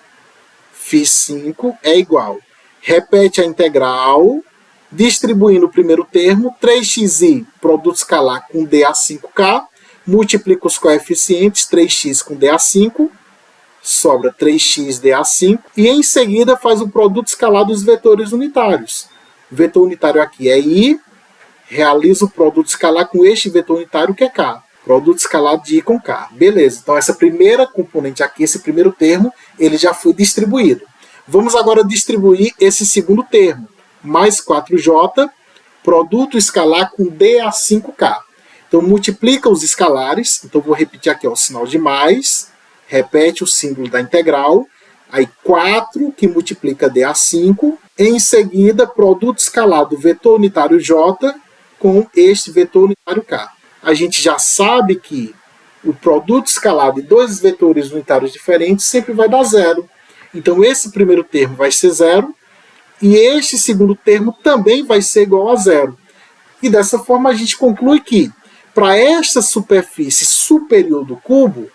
A: φ5 é igual. Repete a integral, distribuindo o primeiro termo, 3xi, produto escalar com dA5K, multiplica os coeficientes, 3x com dA5, sobra 3x dA5, e em seguida faz o produto escalar dos vetores unitários. O vetor unitário aqui é I, realiza o produto escalar com este vetor unitário que é K. Produto escalar de I com K. Beleza, então essa primeira componente aqui, esse primeiro termo, ele já foi distribuído. Vamos agora distribuir esse segundo termo, mais 4J, produto escalar com dA5K. Então multiplica os escalares, então vou repetir aqui ó, o sinal de mais, repete o símbolo da integral, aí 4 que multiplica dA5, em seguida produto escalar do vetor unitário J com este vetor unitário K. A gente já sabe que o produto escalar de dois vetores unitários diferentes sempre vai dar zero. Então esse primeiro termo vai ser zero, e este segundo termo também vai ser igual a zero. E dessa forma a gente conclui que, para esta superfície superior do cubo,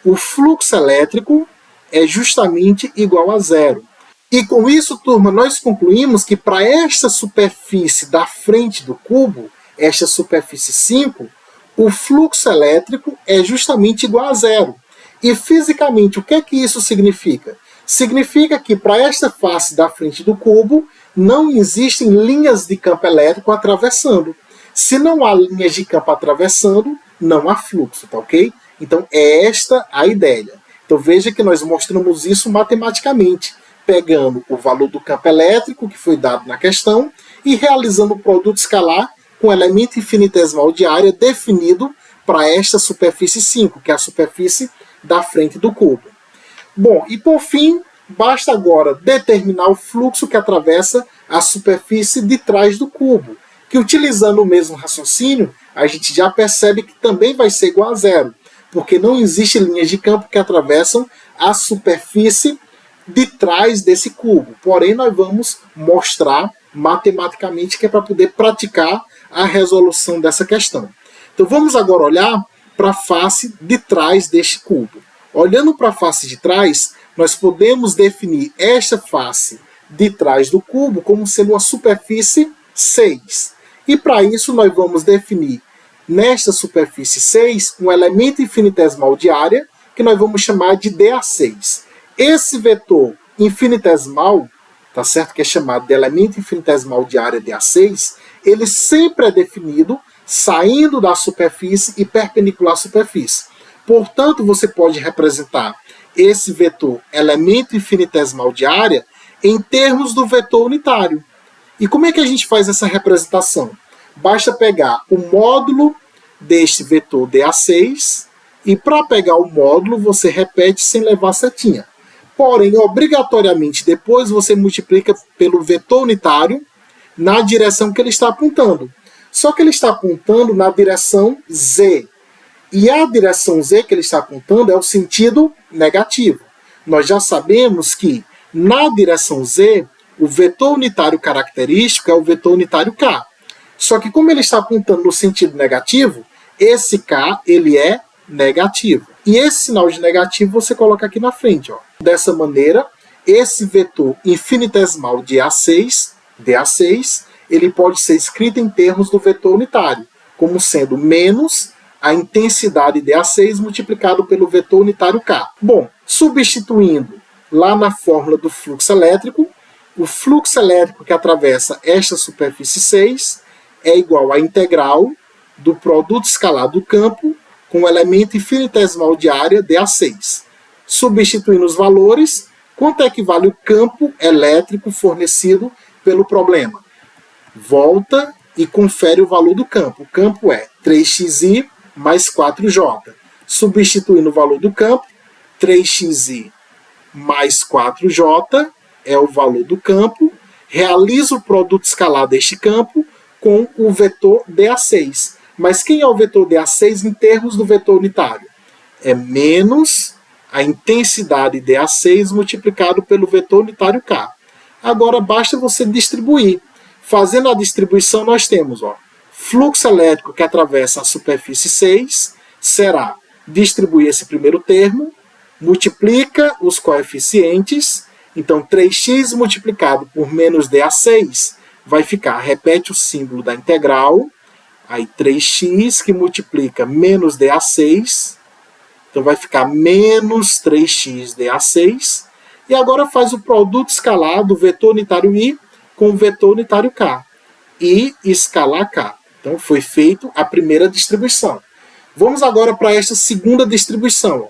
A: o fluxo elétrico é justamente igual a zero. E com isso, turma, nós concluímos que para esta superfície da frente do cubo, esta superfície 5, o fluxo elétrico é justamente igual a zero. E fisicamente, o que é que isso significa? Significa que para esta face da frente do cubo, não existem linhas de campo elétrico atravessando. Se não há linhas de campo atravessando, não há fluxo, tá ok? Então é esta a ideia. Então veja que nós mostramos isso matematicamente, pegando o valor do campo elétrico que foi dado na questão e realizando o produto escalar com elemento infinitesimal de área definido para esta superfície 5, que é a superfície da frente do cubo. Bom, e por fim, basta agora determinar o fluxo que atravessa a superfície de trás do cubo, que utilizando o mesmo raciocínio, a gente já percebe que também vai ser igual a zero, porque não existe linhas de campo que atravessam a superfície de trás desse cubo. Porém, nós vamos mostrar matematicamente que é para poder praticar a resolução dessa questão. Então vamos agora olhar para a face de trás deste cubo. Olhando para a face de trás, nós podemos definir esta face de trás do cubo como sendo uma superfície 6. E para isso nós vamos definir nesta superfície 6 um elemento infinitesimal de área que nós vamos chamar de dA6. Esse vetor infinitesimal, tá certo, que é chamado de elemento infinitesimal de área dA6, ele sempre é definido saindo da superfície e perpendicular à superfície. Portanto, você pode representar esse vetor elemento infinitesimal de área em termos do vetor unitário. E como é que a gente faz essa representação? Basta pegar o módulo deste vetor dA6 e para pegar o módulo você repete sem levar setinha. Porém, obrigatoriamente, depois você multiplica pelo vetor unitário na direção que ele está apontando. Só que ele está apontando na direção Z. E a direção Z que ele está apontando é o sentido negativo. Nós já sabemos que na direção Z, o vetor unitário característico é o vetor unitário K. Só que como ele está apontando no sentido negativo, esse K ele é negativo. E esse sinal de negativo você coloca aqui na frente. Ó. Dessa maneira, esse vetor infinitesimal de dA6, ele pode ser escrito em termos do vetor unitário, como sendo menos a intensidade dA6 multiplicado pelo vetor unitário K. Bom, substituindo lá na fórmula do fluxo elétrico, o fluxo elétrico que atravessa esta superfície 6 é igual à integral do produto escalar do campo com o elemento infinitesimal de área dA6. Substituindo os valores, quanto é que vale o campo elétrico fornecido pelo problema? Volta e confere o valor do campo. O campo é 3xi mais 4j. Substituindo o valor do campo, 3xi mais 4j é o valor do campo. Realiza o produto escalar deste campo com o vetor dA6. Mas quem é o vetor dA6 em termos do vetor unitário? É menos a intensidade dA6 multiplicado pelo vetor unitário K. Agora basta você distribuir. Fazendo a distribuição, nós temos fluxo elétrico que atravessa a superfície 6, será distribuir esse primeiro termo, multiplica os coeficientes, então 3x multiplicado por menos dA6 vai ficar, repete o símbolo da integral, aí 3x que multiplica menos dA6, Então vai ficar menos 3x dA6. E agora faz o produto escalar do vetor unitário I com o vetor unitário K. I escalar K. Então foi feita a primeira distribuição. Vamos agora para esta segunda distribuição.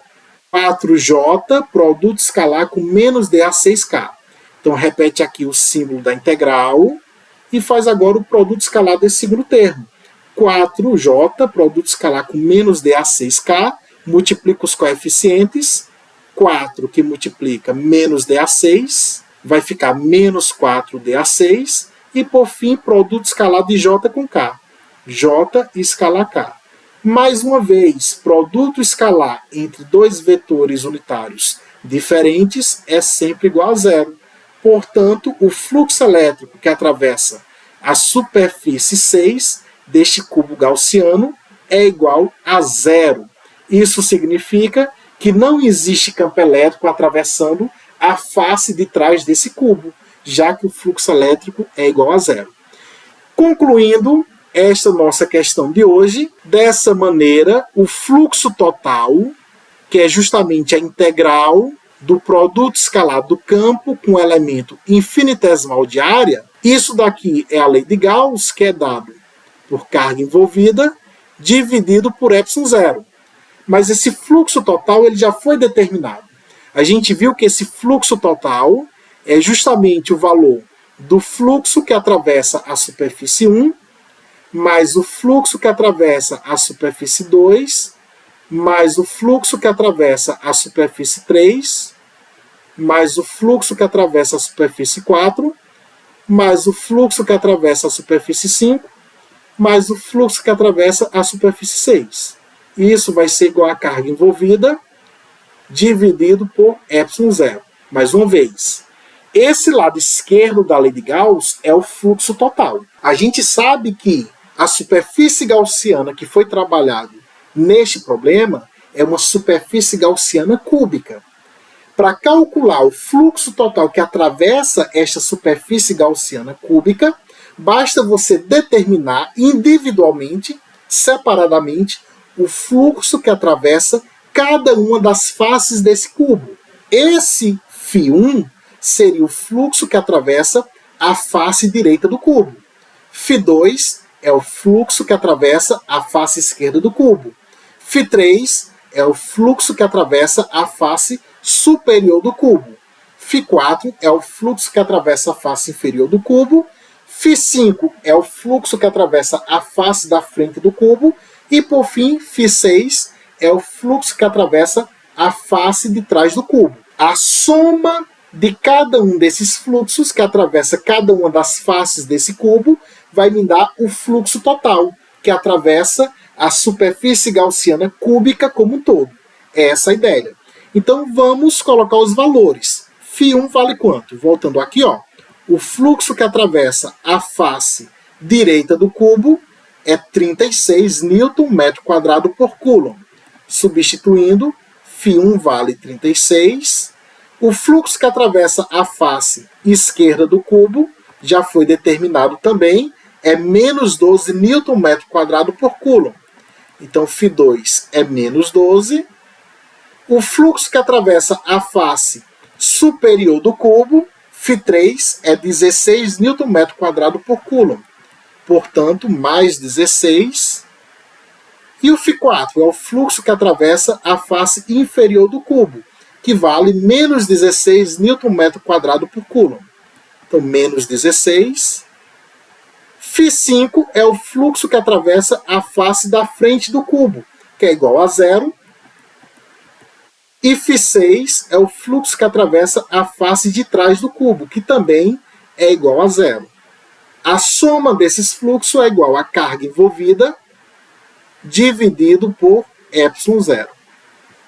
A: 4J, produto escalar com menos dA6K. Então repete aqui o símbolo da integral e faz agora o produto escalar desse segundo termo. 4J, produto escalar com menos dA6K, multiplica os coeficientes. 4 que multiplica menos dA6, vai ficar menos 4 dA6. E por fim, produto escalar de J com K. J escalar K. Mais uma vez, produto escalar entre dois vetores unitários diferentes é sempre igual a zero. Portanto, o fluxo elétrico que atravessa a superfície 6 deste cubo gaussiano é igual a zero. Isso significa que não existe campo elétrico atravessando a face de trás desse cubo, já que o fluxo elétrico é igual a zero. Concluindo esta nossa questão de hoje, dessa maneira, o fluxo total, que é justamente a integral do produto escalar do campo com o elemento infinitesimal de área, isso daqui é a lei de Gauss, que é dado por carga envolvida, dividido por ε0. Mas esse fluxo total ele já foi determinado. A gente viu que esse fluxo total é justamente o valor do fluxo que atravessa a superfície 1, mais o fluxo que atravessa a superfície 2, mais o fluxo que atravessa a superfície 3, mais o fluxo que atravessa a superfície 4, mais o fluxo que atravessa a superfície 5, mais o fluxo que atravessa a superfície 6. Isso vai ser igual à carga envolvida dividido por ε0. Mais uma vez, esse lado esquerdo da lei de Gauss é o fluxo total. A gente sabe que a superfície gaussiana que foi trabalhada neste problema é uma superfície gaussiana cúbica. Para calcular o fluxo total que atravessa esta superfície gaussiana cúbica, basta você determinar individualmente, separadamente, o fluxo que atravessa cada uma das faces desse cubo. Esse φ1 seria o fluxo que atravessa a face direita do cubo. φ2 é o fluxo que atravessa a face esquerda do cubo. φ3 é o fluxo que atravessa a face superior do cubo. φ4 é o fluxo que atravessa a face inferior do cubo. φ5 é o fluxo que atravessa a face da frente do cubo. E, por fim, φ6 é o fluxo que atravessa a face de trás do cubo. A soma de cada um desses fluxos que atravessa cada uma das faces desse cubo vai me dar o fluxo total, que atravessa a superfície gaussiana cúbica como um todo. É essa a ideia. Então, vamos colocar os valores. φ1 vale quanto? Voltando aqui, ó, o fluxo que atravessa a face direita do cubo é 36 Nm² por Coulomb. Substituindo, φ1 vale 36. O fluxo que atravessa a face esquerda do cubo já foi determinado também, é menos 12 Nm² por Coulomb. Então, φ2 é menos 12. O fluxo que atravessa a face superior do cubo, φ3 é 16 Nm² por Coulomb. Portanto, mais 16. E o φ4 é o fluxo que atravessa a face inferior do cubo, que vale menos 16 Nm² por Coulomb. Então, menos 16. φ5 é o fluxo que atravessa a face da frente do cubo, que é igual a zero. E φ6 é o fluxo que atravessa a face de trás do cubo, que também é igual a zero. A soma desses fluxos é igual à carga envolvida dividido por ε0.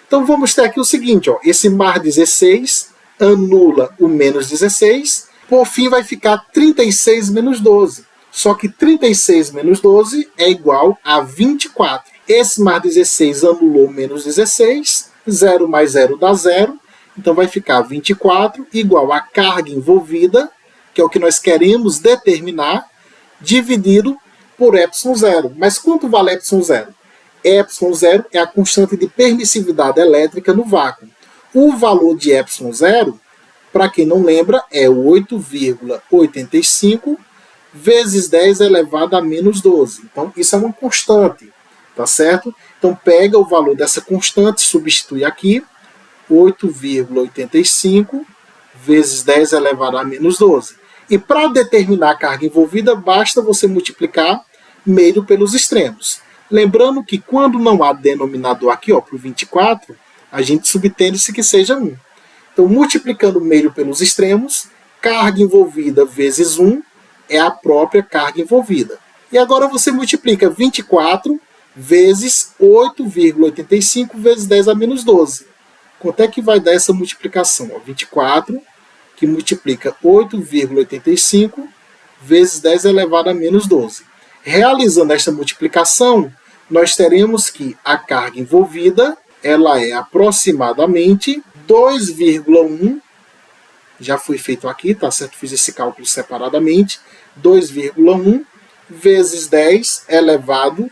A: Então vamos ter aqui o seguinte, ó, esse mais 16 anula o menos 16, por fim vai ficar 36 menos 12. Só que 36 menos 12 é igual a 24. Esse mais 16 anulou menos 16, 0 mais 0 dá 0, então vai ficar 24 igual à carga envolvida, que é o que nós queremos determinar, dividido por ε0. Mas quanto vale ε0? ε0 é a constante de permissividade elétrica no vácuo. O valor de ε0, para quem não lembra, é 8,85 vezes 10 elevado a menos 12. Então, isso é uma constante, tá certo? Então, pega o valor dessa constante, substitui aqui, 8,85 vezes 10 elevado a menos 12. E para determinar a carga envolvida, basta você multiplicar meio pelos extremos. Lembrando que quando não há denominador aqui, para o 24, a gente subtende-se que seja 1. Então, multiplicando meio pelos extremos, carga envolvida vezes 1 é a própria carga envolvida. E agora você multiplica 24 vezes 8,85 vezes 10 a menos 12. Quanto é que vai dar essa multiplicação? 24, que multiplica 8,85 vezes 10 elevado a menos 12. Realizando esta multiplicação, nós teremos que a carga envolvida ela é aproximadamente 2,1, já foi feito aqui, tá certo? Fiz esse cálculo separadamente, 2,1 vezes 10 elevado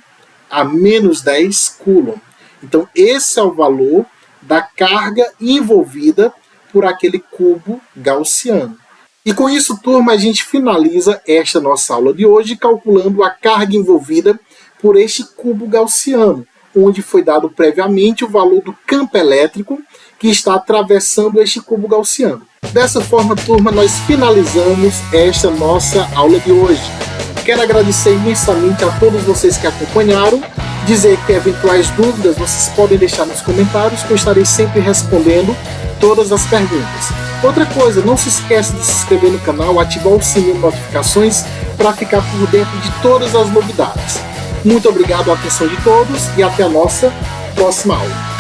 A: a menos 10 coulomb. Então, esse é o valor da carga envolvida por aquele cubo gaussiano. E com isso, turma, a gente finaliza esta nossa aula de hoje calculando a carga envolvida por este cubo gaussiano, onde foi dado previamente o valor do campo elétrico que está atravessando este cubo gaussiano. Dessa forma, turma, nós finalizamos esta nossa aula de hoje. Quero agradecer imensamente a todos vocês que acompanharam, dizer que eventuais dúvidas vocês podem deixar nos comentários, que eu estarei sempre respondendo todas as perguntas. Outra coisa, não se esqueça de se inscrever no canal, ativar o sininho de notificações para ficar por dentro de todas as novidades. Muito obrigado à atenção de todos e até a nossa próxima aula.